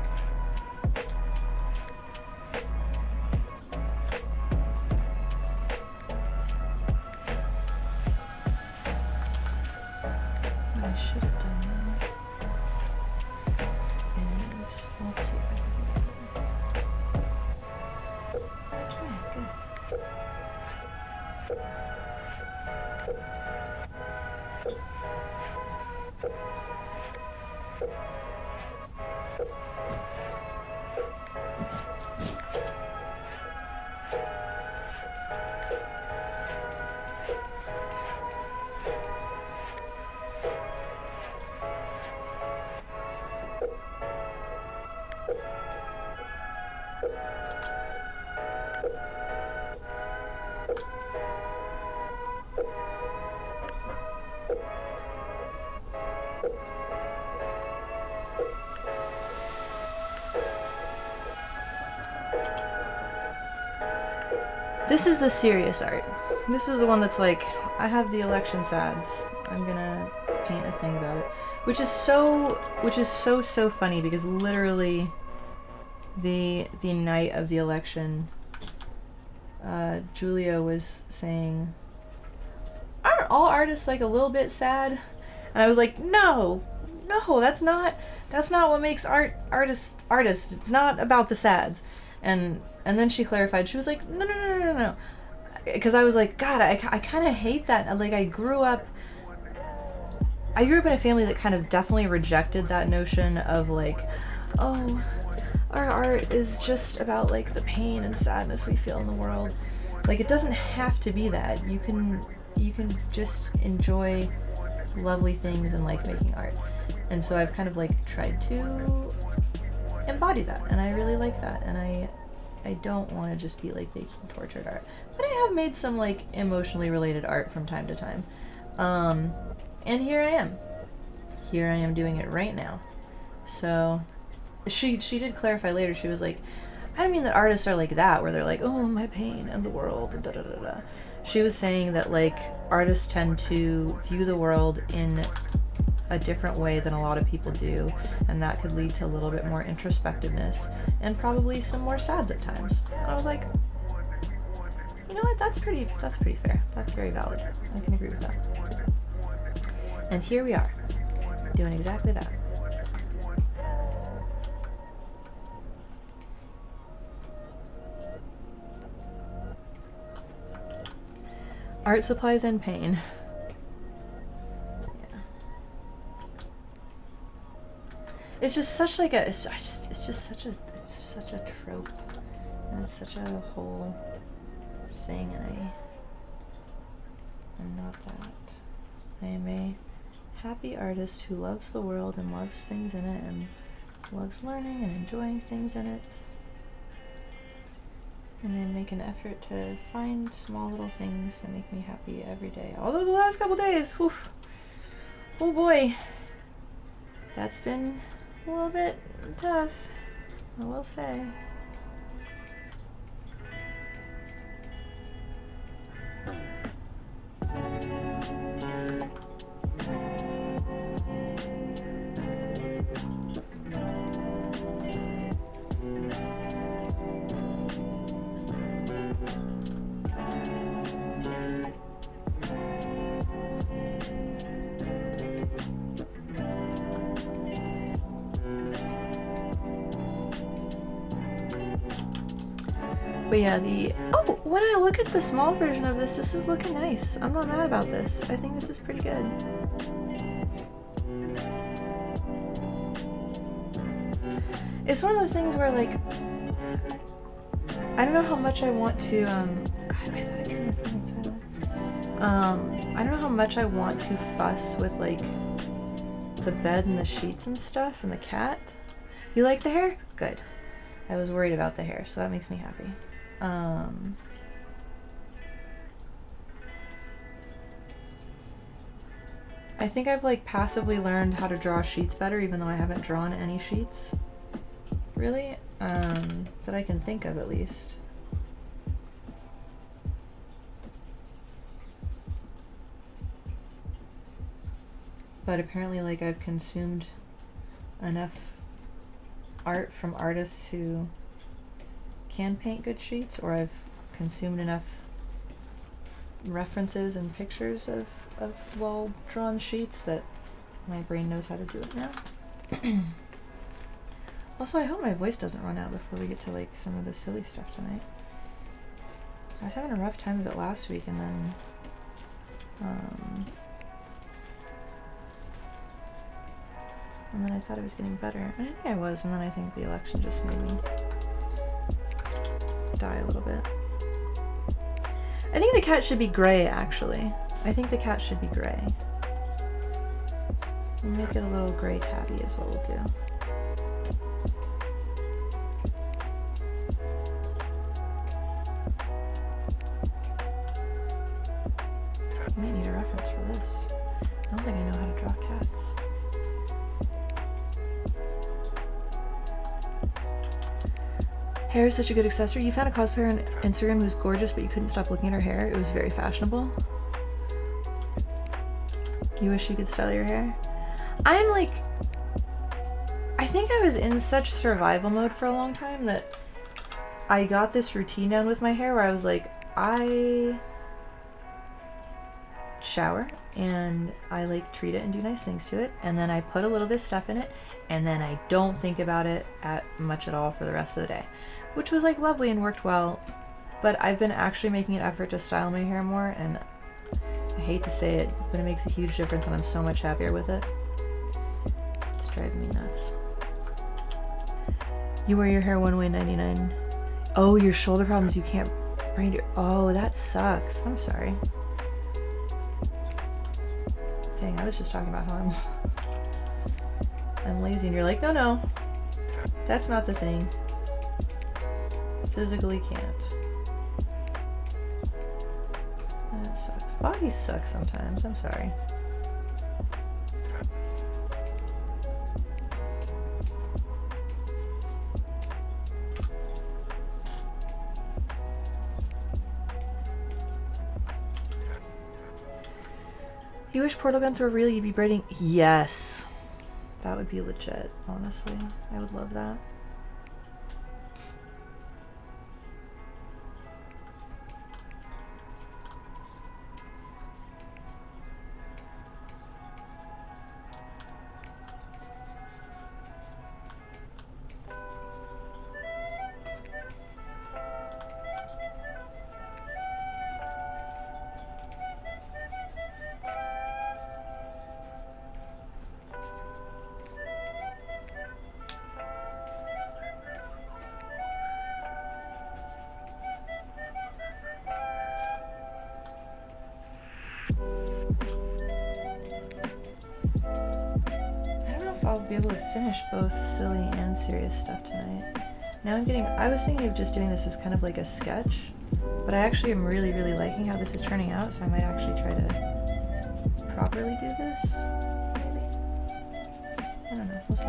What I should have done is, let's see if I can get it. Okay, good. This is the serious art. This is the one that's like, I have the election sads. I'm gonna paint a thing about it. Which is so funny because literally the night of the election, Julia was saying, aren't all artists like a little bit sad? And I was like, no, that's not what makes artists. It's not about the sads. And then she clarified. She was like, no. Because I was like, God, I kind of hate that. Like, I grew up in a family that kind of definitely rejected that notion of like, oh, our art is just about like the pain and sadness we feel in the world. Like, it doesn't have to be that. You can just enjoy lovely things and like making art. And so I've kind of like tried to embody that, and I really like that, and I don't want to just be like making tortured art, but I have made some like emotionally related art from time to time, and here I am doing it right now. So she did clarify later. She was like, I don't mean that artists are like that where they're like, oh, my pain and the world and da da da da. She was saying that like artists tend to view the world in a different way than a lot of people do, and that could lead to a little bit more introspectiveness and probably some more sads at times. And I was like, you know what, that's pretty fair. That's very valid. I can agree with that. And here we are, doing exactly that. Art supplies and pain. Yeah. It's just such like a it's just such a trope. And it's such a whole thing, and I'm not that. I am a happy artist who loves the world and loves things in it and loves learning and enjoying things in it. And I make an effort to find small little things that make me happy every day. Although the last couple days, whew, oh boy, that's been a little bit tough, I will say. But yeah, when I look at the small version of this is looking nice. I'm not mad about this. I think this is pretty good. It's one of those things where, like, I don't know how much I want to, God, I thought I turned my phone on silent. I don't know how much I want to fuss with, like, the bed and the sheets and stuff and the cat. You like the hair? Good. I was worried about the hair, so that makes me happy. I think I've like passively learned how to draw sheets better, even though I haven't drawn any sheets, really, that I can think of at least. But apparently, like, I've consumed enough art from artists who can paint good sheets, or I've consumed enough references and pictures of well-drawn sheets that my brain knows how to do it now. Also, I hope my voice doesn't run out before we get to, like, some of the silly stuff tonight. I was having a rough time of it last week, and then I thought I was getting better. And I think I was, and then I think the election just made me die a little bit. I think the cat should be gray, actually. I think the cat should be gray. We'll make it a little gray tabby is what we'll do. I might need a reference for this. I don't think I know how to draw cats. Hair is such a good accessory. You found a cosplayer on Instagram who's gorgeous, but you couldn't stop looking at her hair. It was very fashionable. You wish you could style your hair? I'm like, I think I was in such survival mode for a long time that I got this routine down with my hair where I was like, I shower and I like treat it and do nice things to it, and then I put a little of this stuff in it, and then I don't think about it much at all for the rest of the day, which was like lovely and worked well. But I've been actually making an effort to style my hair more, and I hate to say it, but it makes a huge difference, and I'm so much happier with it. It's driving me nuts. You wear your hair one way 99. Oh, your shoulder problems, you can't braid your... Oh, that sucks. I'm sorry. Dang, I was just talking about how I'm lazy, and you're like, no, that's not the thing. Physically can't. That sucks. Bodies suck sometimes. I'm sorry. You wish portal guns were real, you'd be braiding. Yes. That would be legit, honestly. I would love that. I'll be able to finish both silly and serious stuff tonight. Now I was thinking of just doing this as kind of like a sketch, but I actually am really, really liking how this is turning out, so I might actually try to properly do this, maybe? I don't know, we'll see.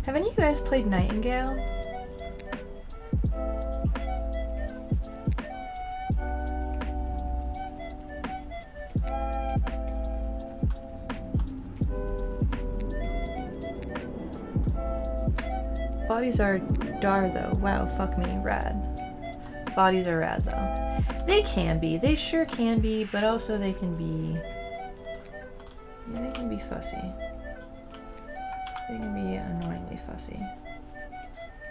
Have any of you guys played Nightingale? Bodies are dar though. Wow, fuck me, rad. Bodies are rad though. They can be. They sure can be, but also they can be... Yeah, they can be fussy. They can be annoyingly fussy.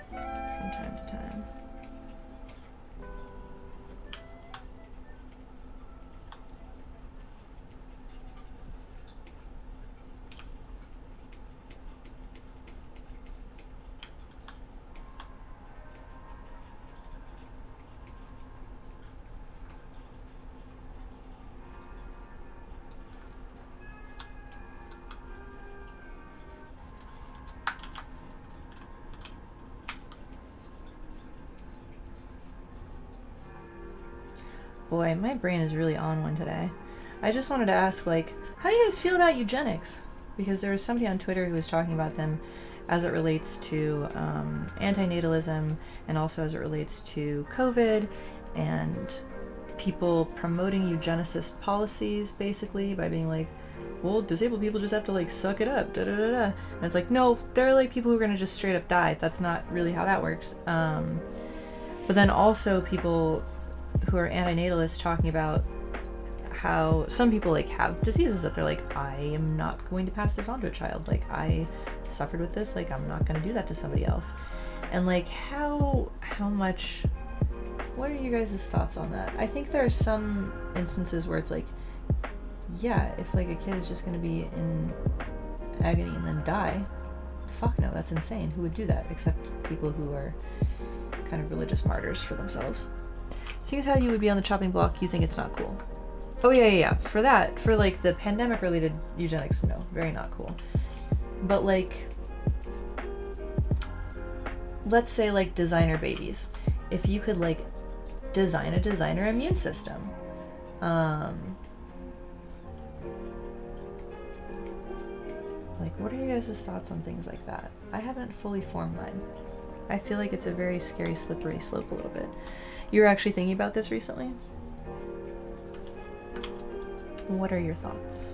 From time to time. Boy, my brain is really on one today. I just wanted to ask, like, how do you guys feel about eugenics? Because there was somebody on Twitter who was talking about them as it relates to antinatalism and also as it relates to COVID and people promoting eugenicist policies, basically, by being like, well, disabled people just have to, like, suck it up, da-da-da-da. And it's like, no, there are, like, people who are going to just straight up die. That's not really how that works. But then also people who are antinatalists talking about how some people like have diseases that they're like, I am not going to pass this on to a child. Like, I suffered with this, like, I'm not going to do that to somebody else. And like, how much, what are you guys' thoughts on that? I think there are some instances where it's like, yeah, if like a kid is just going to be in agony and then die, fuck no, that's insane. Who would do that? Except people who are kind of religious martyrs for themselves. Seeing as how you would be on the chopping block, you think it's not cool. Oh yeah. For that, for like the pandemic related eugenics, no, very not cool. But like, let's say like designer babies. If you could like design a designer immune system, like what are you guys' thoughts on things like that? I haven't fully formed mine. I feel like it's a very scary, slippery slope a little bit. You were actually thinking about this recently? What are your thoughts?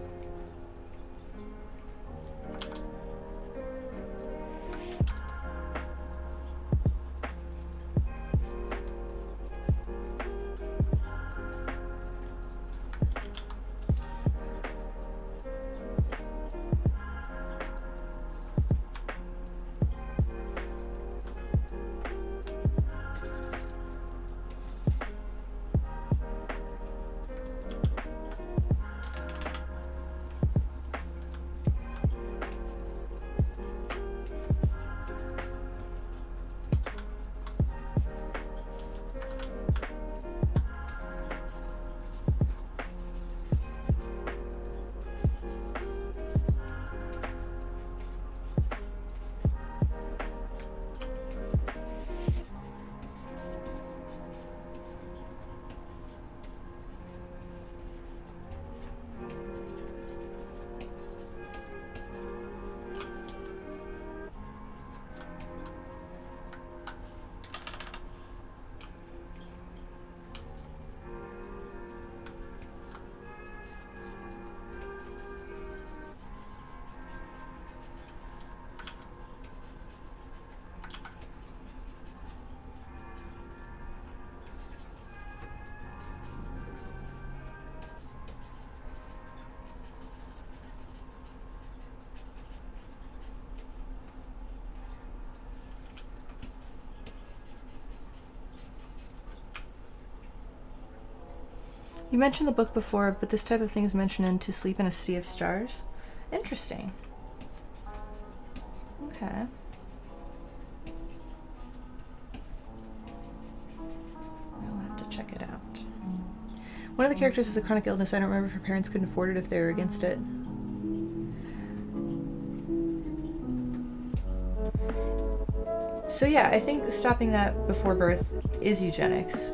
You mentioned the book before, but this type of thing is mentioned in To Sleep in a Sea of Stars. Interesting. Okay. I'll have to check it out. One of the characters has a chronic illness. I don't remember if her parents couldn't afford it, if they were against it. So yeah, I think stopping that before birth is eugenics.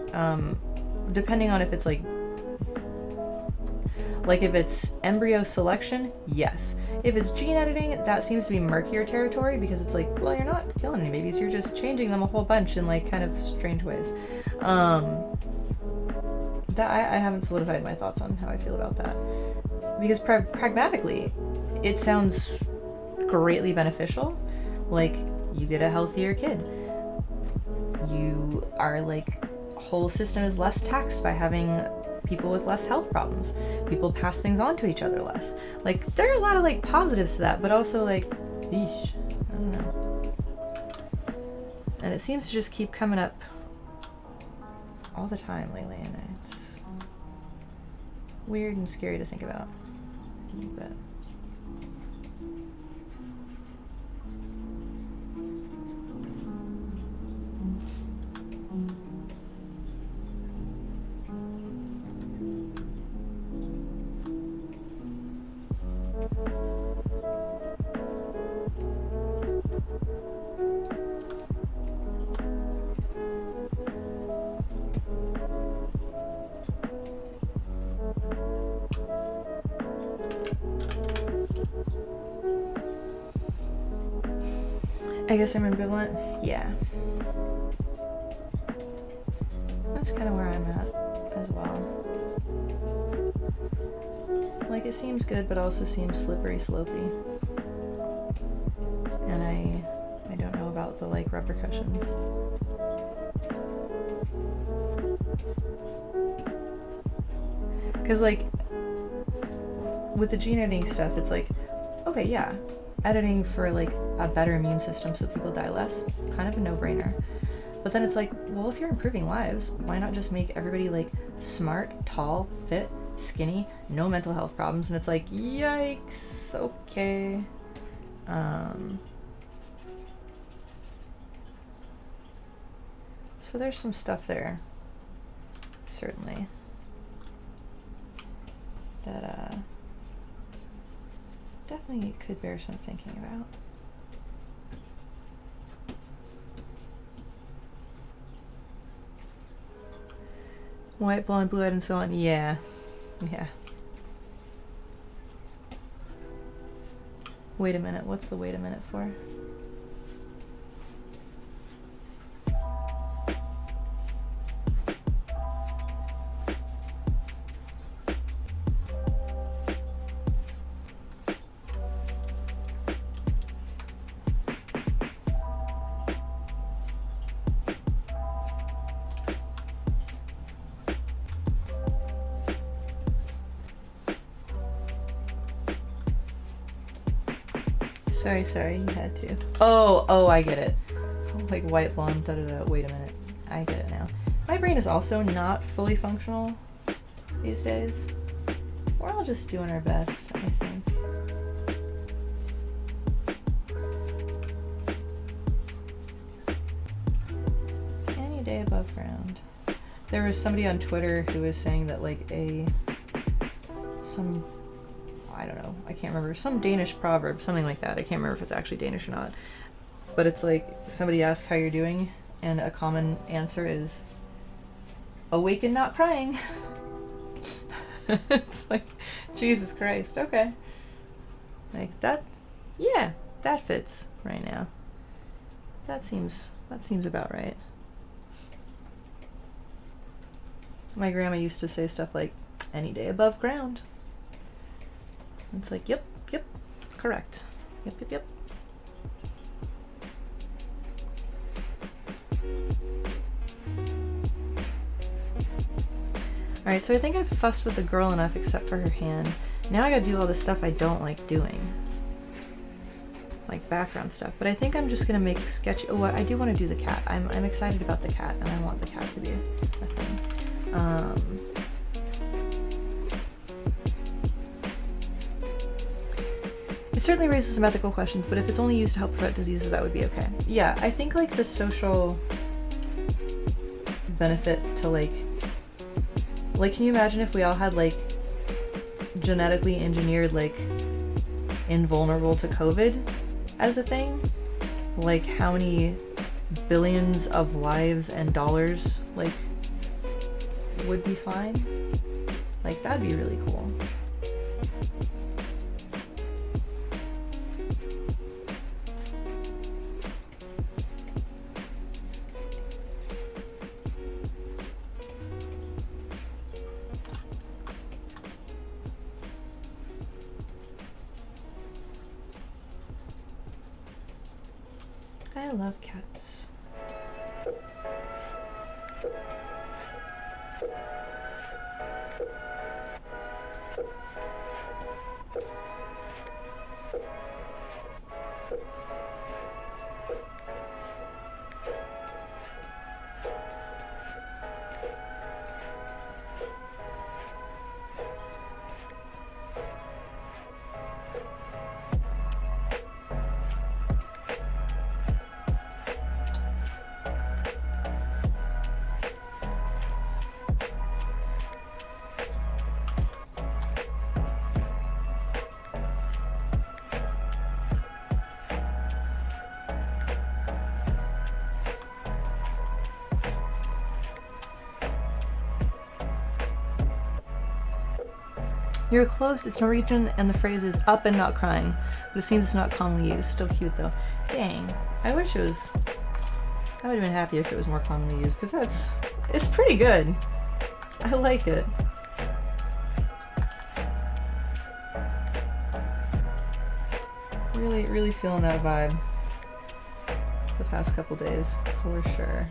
Depending on if it's like if it's embryo selection, yes. If it's gene editing, that seems to be murkier territory, because it's like, well, you're not killing any babies, you're just changing them a whole bunch in like kind of strange ways. That I haven't solidified my thoughts on how I feel about that, because pragmatically, it sounds greatly beneficial. Like, you get a healthier kid. You are like, whole system is less taxed by having people with less health problems. People pass things on to each other less. Like, there are a lot of like positives to that, but also like, eesh, I don't know. And it seems to just keep coming up all the time lately, and it's weird and scary to think about. But I guess I'm ambivalent. Yeah. That's kind of where I'm at as well. Like, it seems good, but also seems slippery slopey. And I don't know about the like repercussions. Because like, with the gene editing stuff, it's like, okay, yeah, editing for like a better immune system so people die less, kind of a no-brainer. But then it's like, well, if you're improving lives, why not just make everybody like smart, tall, fit, skinny, no mental health problems? And it's like, yikes, okay. So there's some stuff there, certainly, that definitely could bear some thinking about. White, blonde, blue-eyed, and so on. Yeah. Yeah. Wait a minute. What's the wait a minute for? Sorry, you had to. Oh, I get it. Like white, blonde, da-da-da. Wait a minute. I get it now. My brain is also not fully functional these days. We're all just doing our best, I think. Any day above ground. There was somebody on Twitter who was saying that like I don't know, I can't remember, some Danish proverb, something like that. I can't remember if it's actually Danish or not. But it's like, somebody asks how you're doing, and a common answer is, awake and not crying. It's like, Jesus Christ, okay. Like, that, yeah, that fits right now. That seems about right. My grandma used to say stuff like, any day above ground. It's like, yep, correct. Yep. Alright, so I think I've fussed with the girl enough except for her hand. Now I gotta do all the stuff I don't like doing. Like background stuff. But I think I'm just gonna make sketchy. Oh, I do want to do the cat. I'm excited about the cat, and I want the cat to be a thing. It certainly raises some ethical questions, but if it's only used to help prevent diseases, that would be okay. Yeah, I think like the social benefit to like can you imagine if we all had like genetically engineered like invulnerable to COVID as a thing? Like how many billions of lives and dollars like would be fine? Like that'd be really cool. I love cats. You're close, it's Norwegian, and the phrase is up and not crying, but it seems it's not commonly used. Still cute though. Dang. I wish it was... I would have been happy if it was more commonly used, because it's pretty good. I like it. Really feeling that vibe the past couple days, for sure.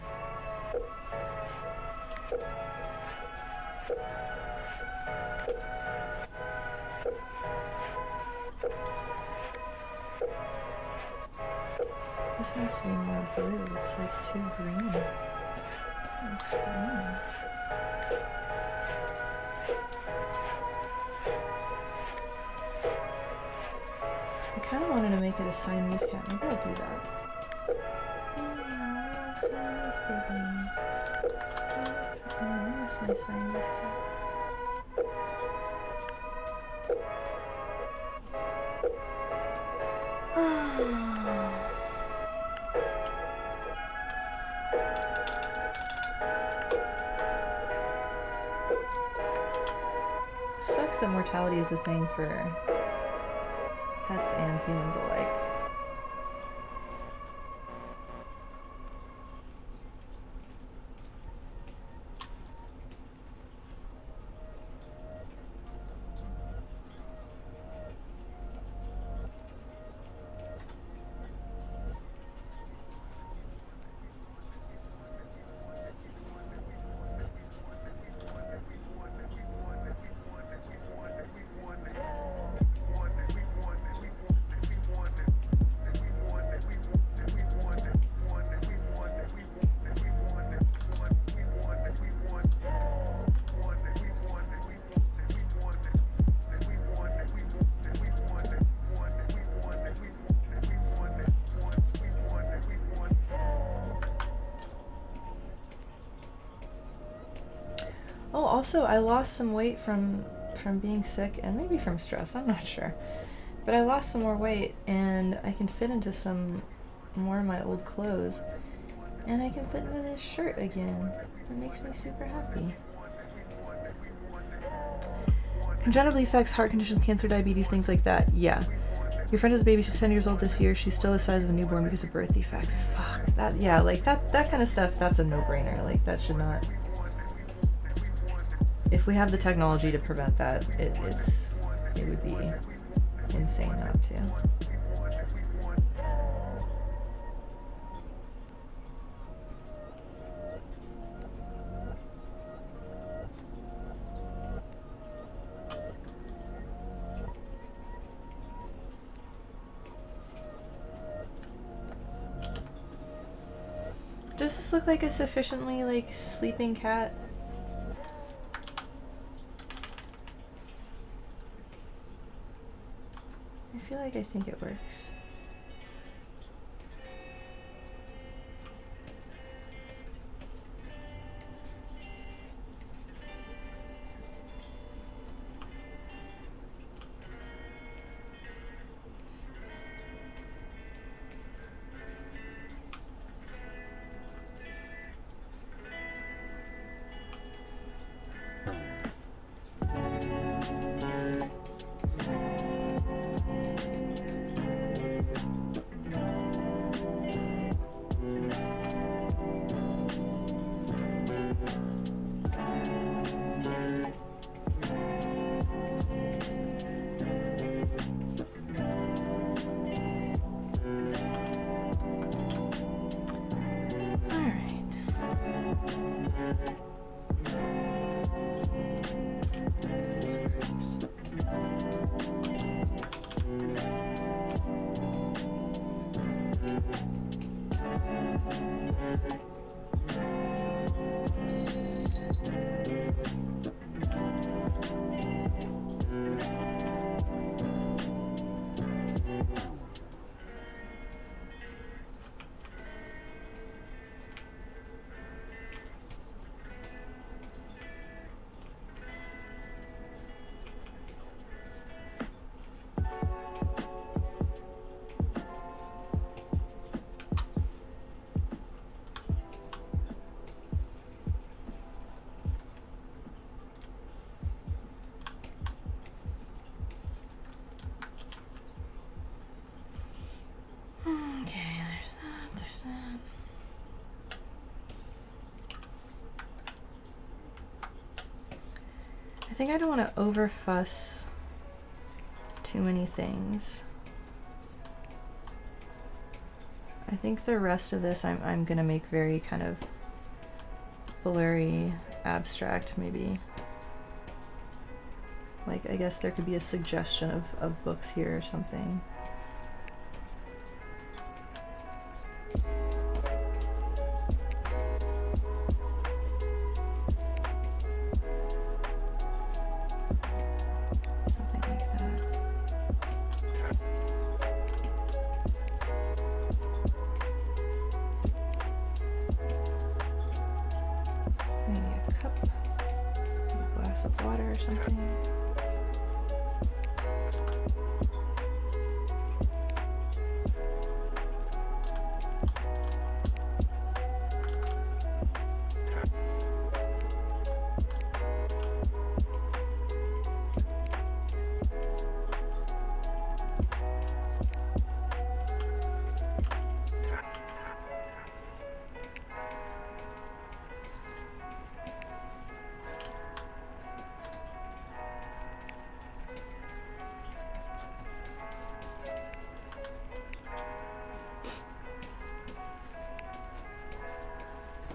This needs to be more blue. It's like too green. It looks green. I kind of wanted to make it a Siamese cat. Maybe I'll do that. Yeah, Siamese baby. Oh, I miss my Siamese cats. Sucks that mortality is a thing for pets and humans alike. Oh, also, I lost some weight from being sick and maybe from stress. I'm not sure. But I lost some more weight and I can fit into some more of my old clothes. And I can fit into this shirt again. It makes me super happy. Congenital defects, heart conditions, cancer, diabetes, things like that. Yeah. Your friend has a baby, she's 10 years old this year. She's still the size of a newborn because of birth defects. Fuck. That, yeah, like that kind of stuff, that's a no-brainer. Like, that should not... If we have the technology to prevent that, it would be insane not to. Does this look like a sufficiently, like, sleeping cat? I think it works. I think I don't want to overfuss too many things. I think the rest of this I'm gonna make very kind of blurry, abstract maybe. Like, I guess there could be a suggestion of books here or something.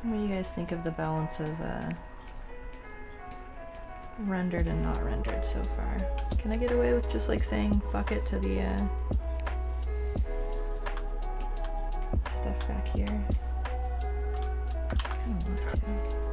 What do you guys think of the balance of rendered and not rendered so far? Can I get away with just like saying fuck it to the stuff back here? I kind of want to.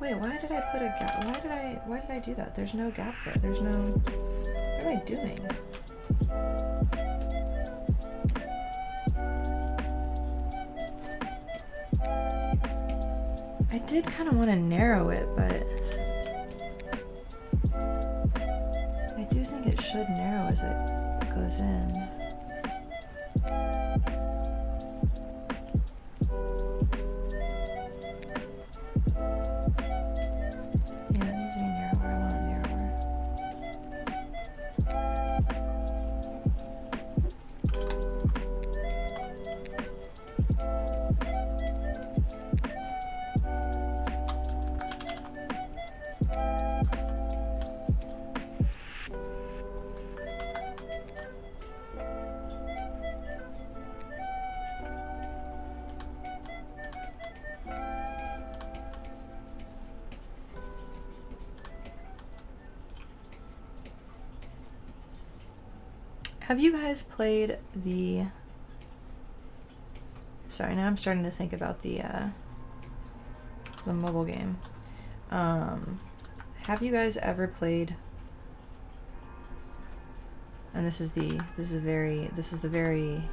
Wait, why did I put a gap? Why did I do that? There's no gap there. There's no... What am I doing? I did kind of want to narrow it, but I do think it should narrow as it goes in. Have you guys played the... Sorry, now I'm starting to think about the mobile game. Have you guys ever played... And this is the very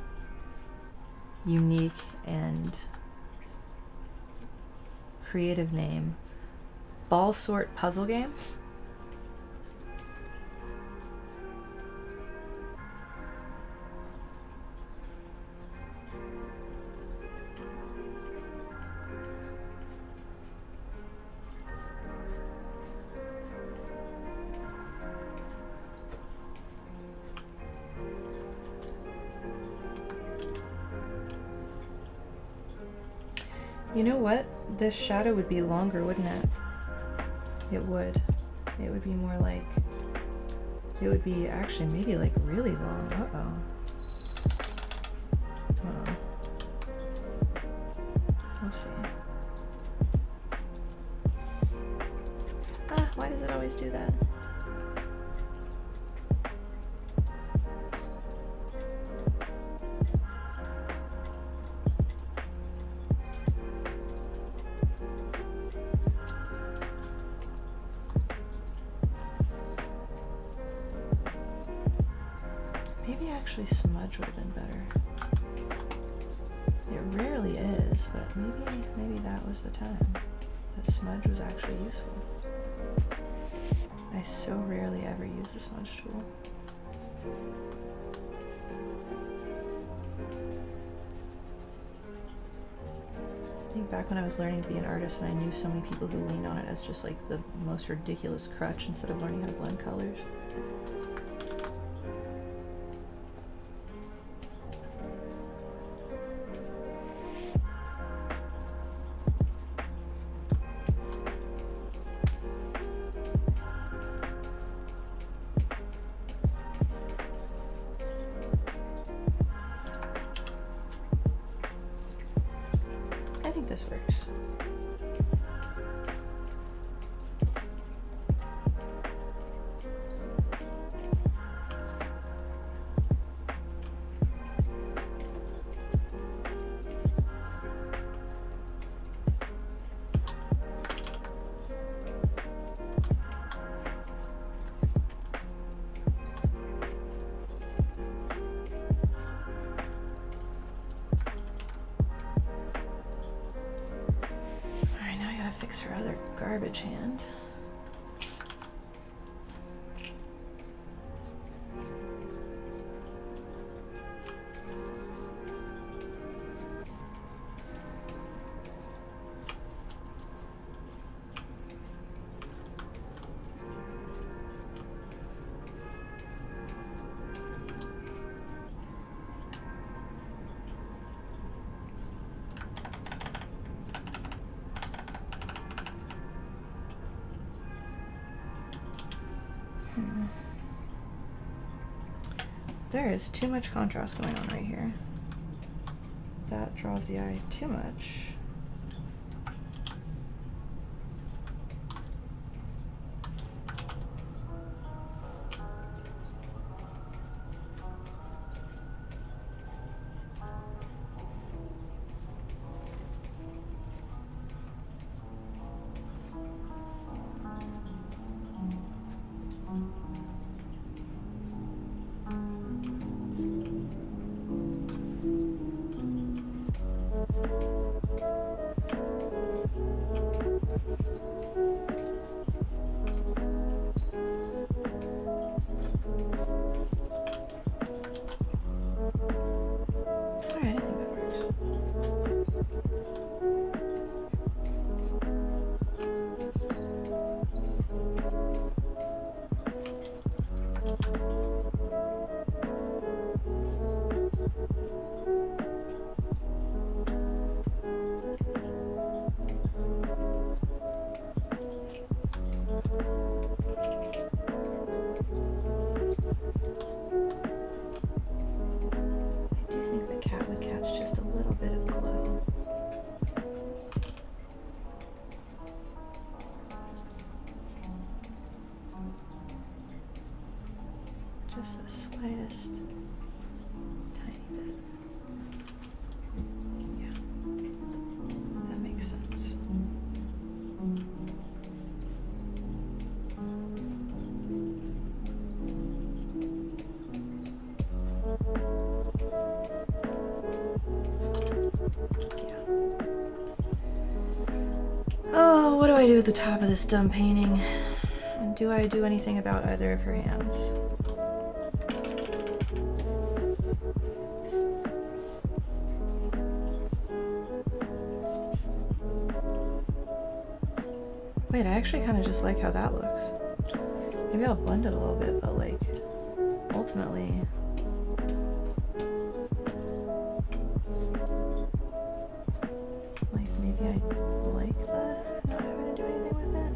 unique and creative name. Ball Sort Puzzle Game? You know what? This shadow would be longer, wouldn't it? It would. It would be more like... It would be actually maybe like really long. Uh-oh. We'll see. Ah, why does it always do that? Maybe actually smudge would have been better. It rarely is, but maybe that was the time that smudge was actually useful. I so rarely ever use the smudge tool. I think back when I was learning to be an artist and I knew so many people who leaned on it as just like the most ridiculous crutch instead of learning how to blend colors. I think this works. Fix her other garbage hand. There is too much contrast going on right here. That draws the eye too much. just the slightest tiny bit. Yeah, that makes sense. Oh, what do I do with the top of this dumb painting? And do I do anything about either of her hands? Wait, I actually kind of just like how that looks. Maybe I'll blend it a little bit, but like, ultimately... like, maybe I like that? Not having to do anything with it?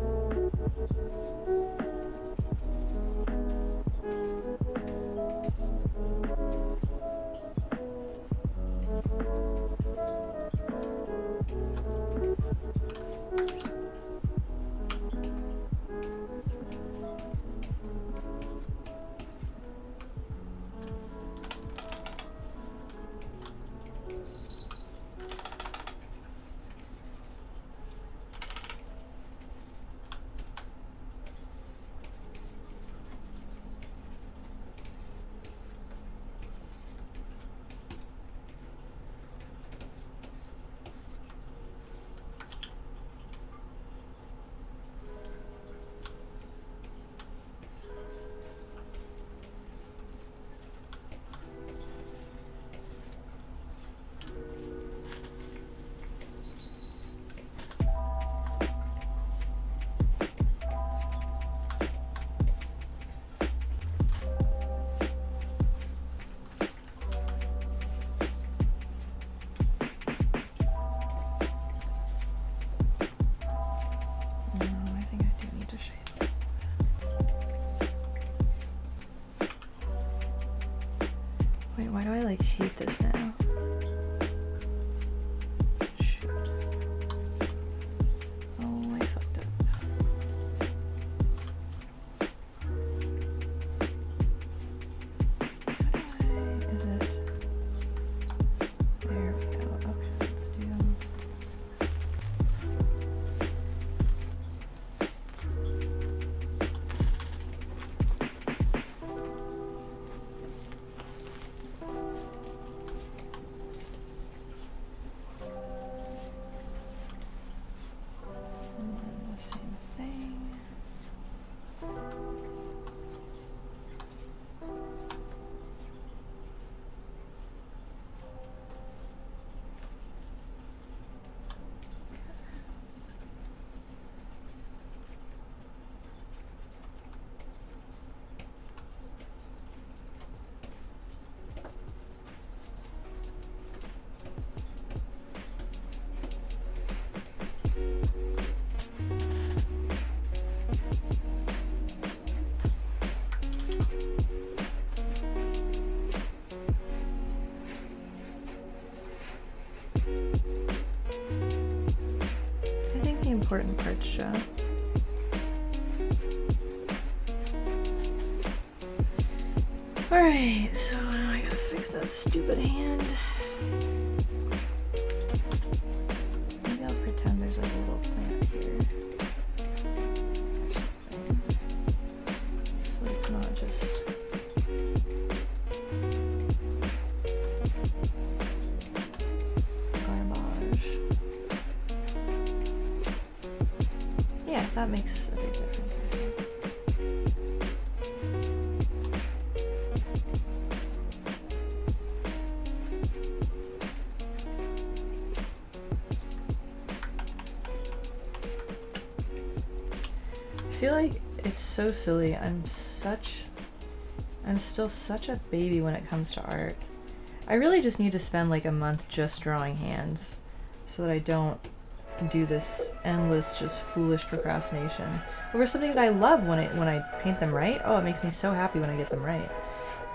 Wait, why do I like hate this now? Shoot. Oh, I fucked up. Is it? There we go. Okay, let's do. Same thing. I think the important parts show. Alright, so now I gotta fix that stupid hand. Maybe I'll pretend there's like a little plant here. Or something. So it's not just... garbage. Yeah, that makes a big difference, I think. I feel like it's so silly. I'm still such a baby when it comes to art. I really just need to spend like a month just drawing hands so that I don't do this endless just foolish procrastination over something that I love when I paint them right. Oh, it makes me so happy when I get them right.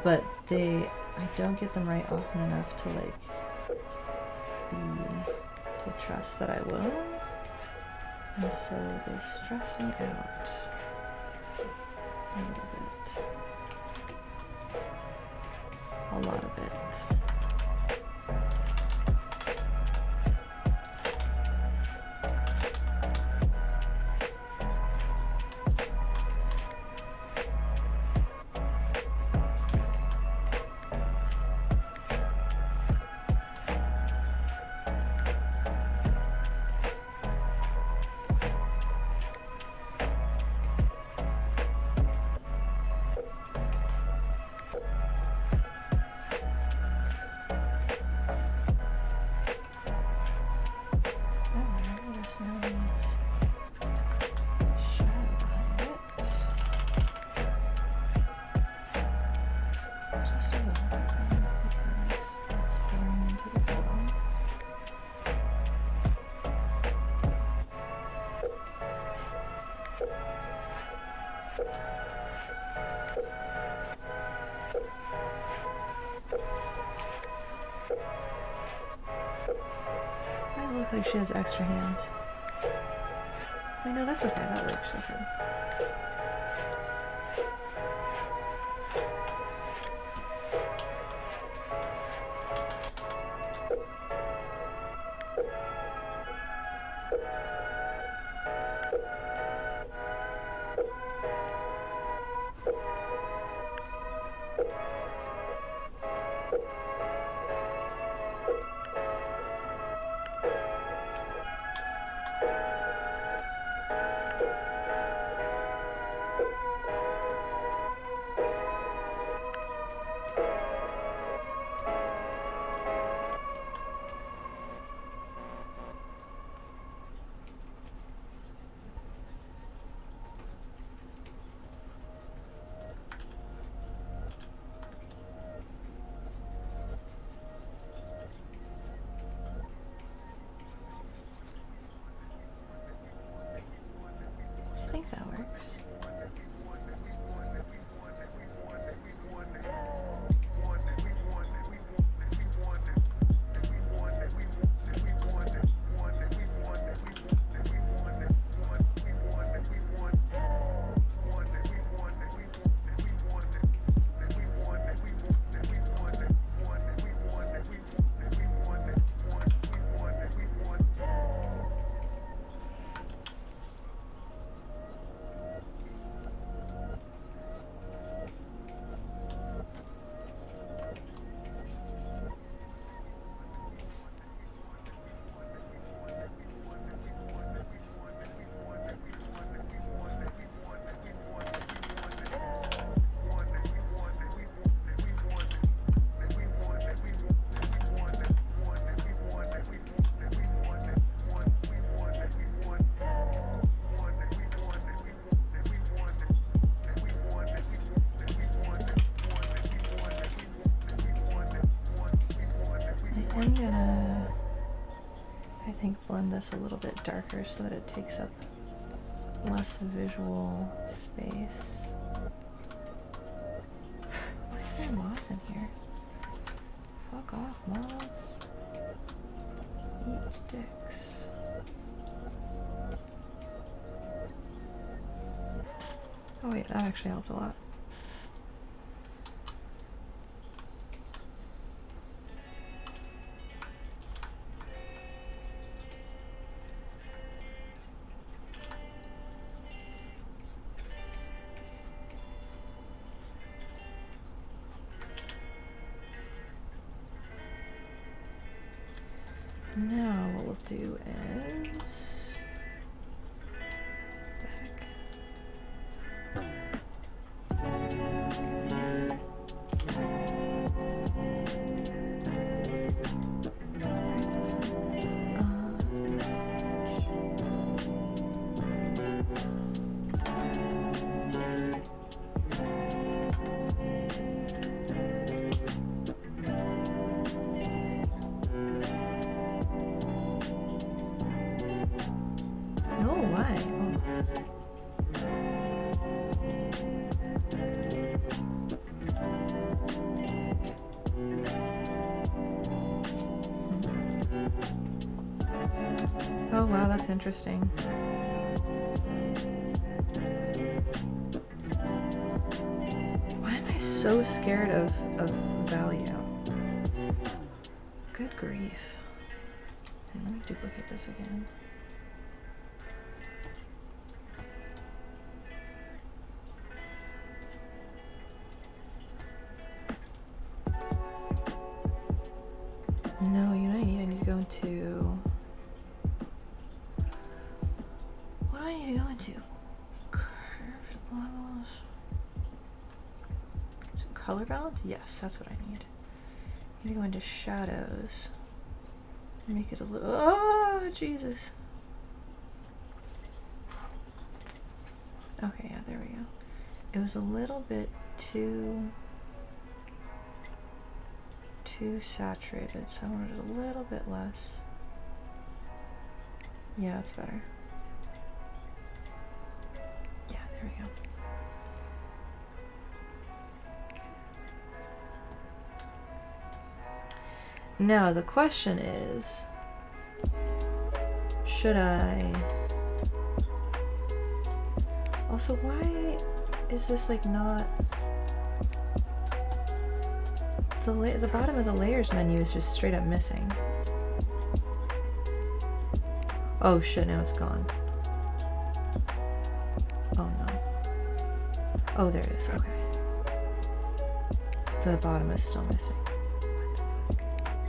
But I don't get them right often enough to like to trust that I will. And so they stress me out a little bit. Why does it look like she has extra hands? Wait, no, that's okay. That works. Okay. I think that works. I'm gonna, I think, blend this a little bit darker so that it takes up less visual space. Why is there moths in here? Fuck off, moths. Eat dicks. Oh wait, that actually helped a lot. Now what we'll do is, what the heck? Alright, that's no, why? Oh wow, that's interesting. Why am I so scared of value? Good grief. Okay, let me duplicate this again. No, you know what I need? I need to go into... What do I need to go into? Curved levels. Is it color balance? Yes, that's what I need. I need to go into shadows. Make it a little... Oh, Jesus. Okay, yeah, there we go. It was a little bit too saturated, so I wanted it a little bit less. Yeah, it's better. Yeah, there we go. Now the question is, should I... Also, why is this like not... The bottom of the layers menu is just straight up missing. Oh shit, now it's gone. Oh no. Oh, there it is, okay. The bottom is still missing. What the fuck?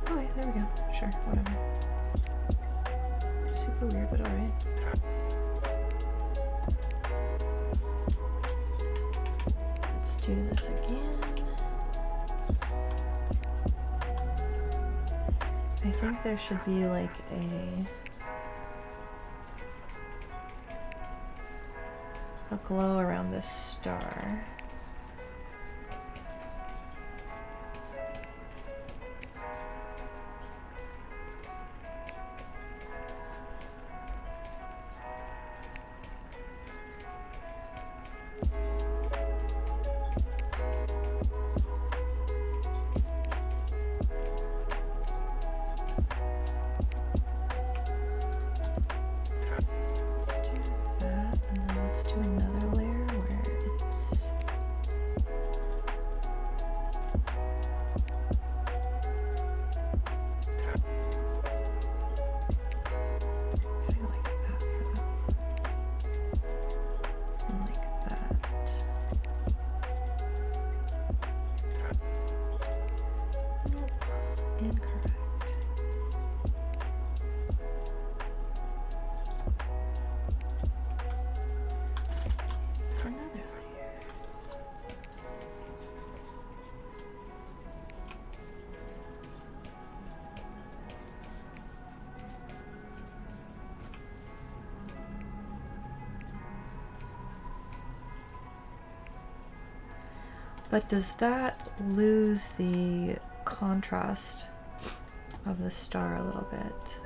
Oh yeah, there we go. Sure, whatever. Super weird, but alright. Let's do this again. I think there should be like a glow around this star. But does that lose the contrast of the star a little bit?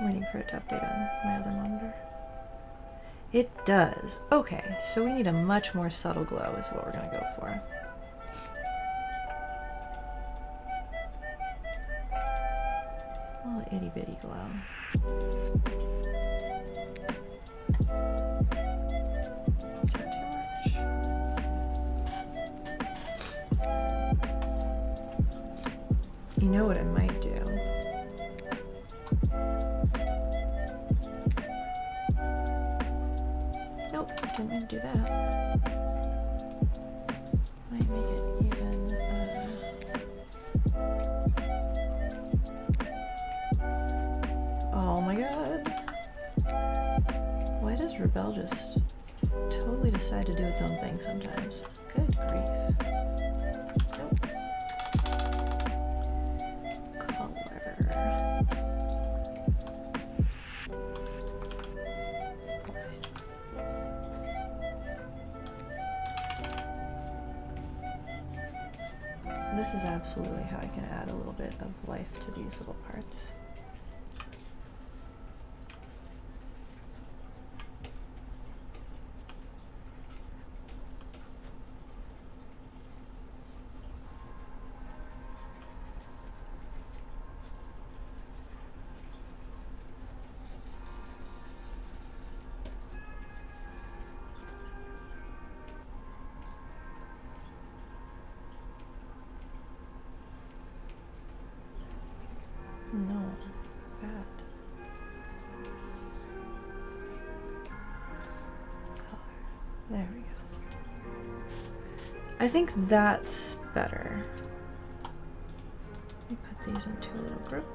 I'm waiting for it to update on my other monitor. It does. Okay, so we need a much more subtle glow is what we're gonna go for. A little itty bitty glow. Is that too much? You know what I might do? Nope, didn't mean to do that. Might make it even, oh my god. Why does Rebel just totally decide to do its own thing sometimes? Good grief. Nope. Color. This is absolutely how I can add a little bit of life to these little parts. No, bad. Color. There we go. I think that's better. Let me put these into a little group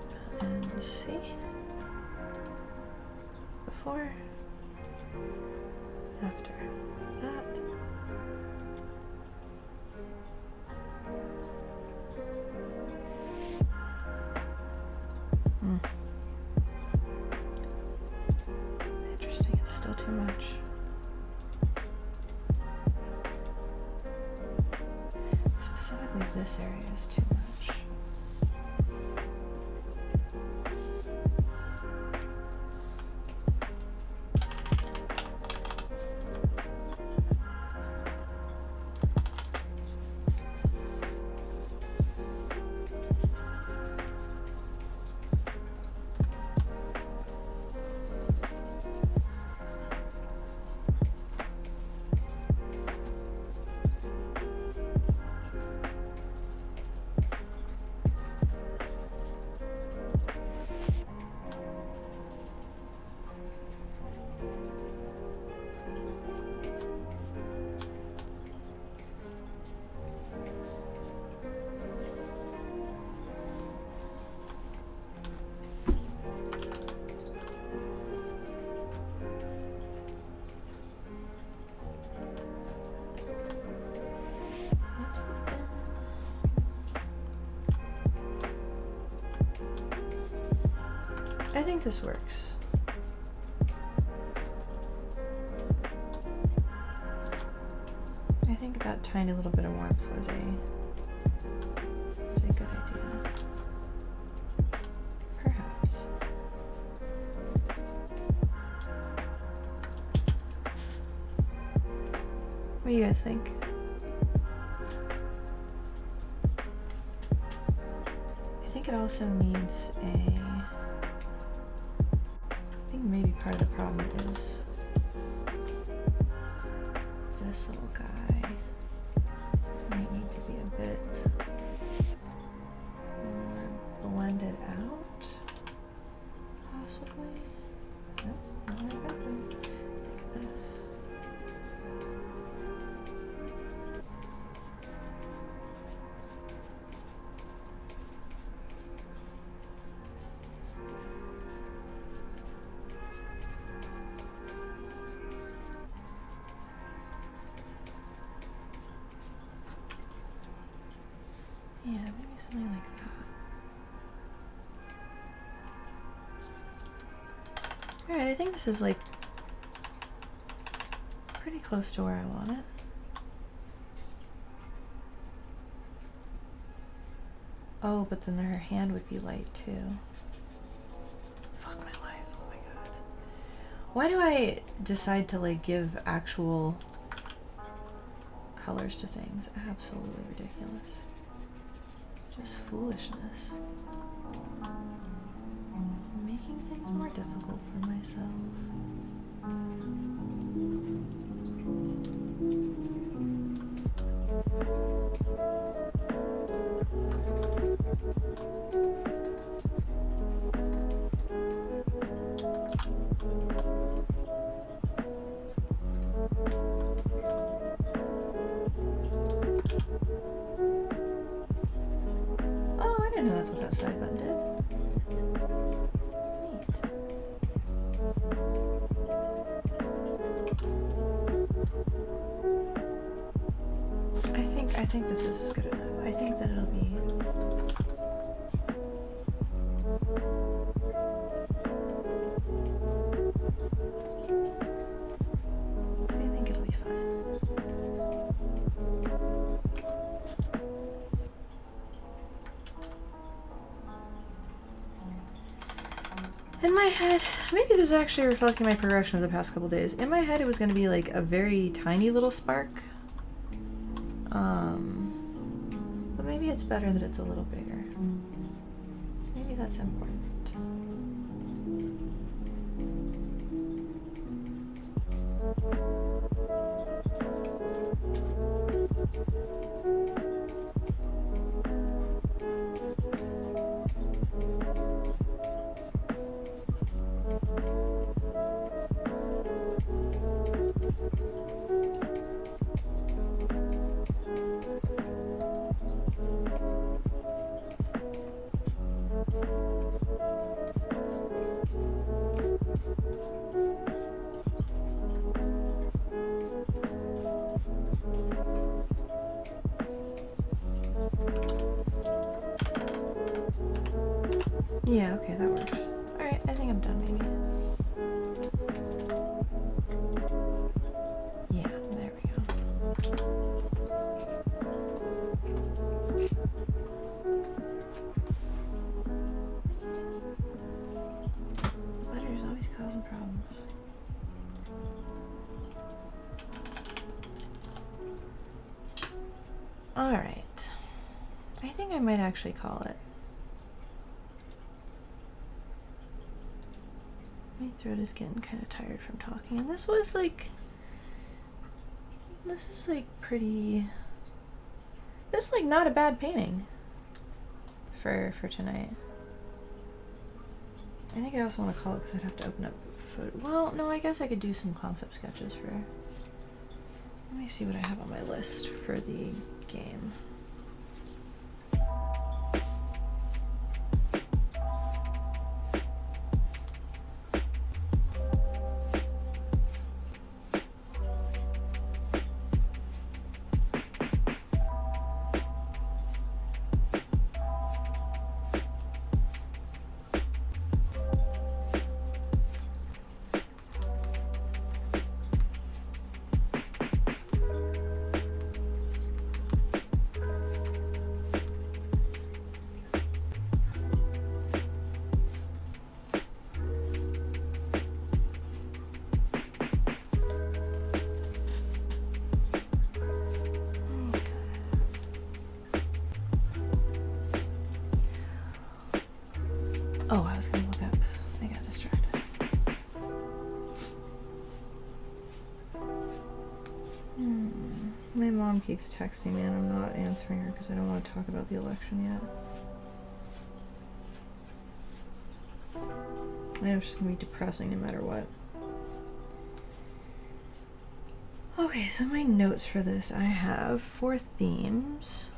and see. Before, after that. Interesting, it's still too much. Specifically, this area is too much. I think this works. I think that tiny little bit of warmth was a good idea. Perhaps. What do you guys think? I think it also needs a... I think maybe part of the problem is this little guy might need to be a bit more blended out, possibly. Nope, not like that one. Look at this. Yeah, maybe something like that. Alright, I think this is like pretty close to where I want it. Oh, but then her hand would be light too. Fuck my life, oh my god. Why do I decide to like give actual colors to things? Absolutely ridiculous. Just foolishness. Making things more difficult for myself. Oh, I didn't know that's what that side button did. Neat. I think this is good enough. I think that it'll be... I think it'll be fine. In my head, maybe this is actually reflecting my progression of the past couple days. In my head, it was going to be like a very tiny little spark. But maybe it's better that it's a little bigger. Maybe that's important. Yeah, okay, that works. Alright, I think I'm done, maybe. Yeah, there we go. Letter's always causing problems. Alright. I think I might actually call it. My throat is getting kind of tired from talking, and this is like pretty, this is like not a bad painting for tonight. I think I also want to call it because I'd have to open up well, no, I guess I could do some concept sketches for, let me see what I have on my list for the game. Oh, I was gonna look up. I got distracted. My mom keeps texting me and I'm not answering her because I don't want to talk about the election yet. I know it's just gonna be depressing no matter what. Okay, so my notes for this, I have 4 themes.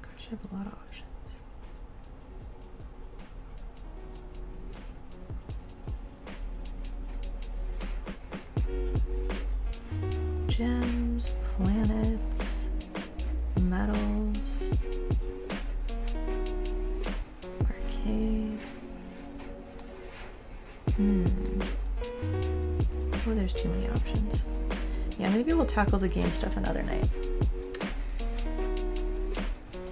Gosh, I have a lot of options. Gems, planets, metals, arcade. Oh, there's too many options. Yeah, maybe we'll tackle the game stuff another night.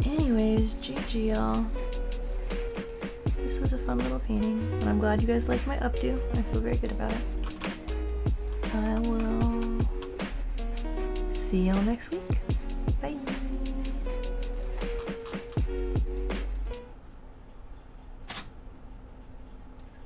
Anyways, GG y'all. This was a fun little painting, and I'm glad you guys liked my updo. I feel very good about it. I will see y'all next week.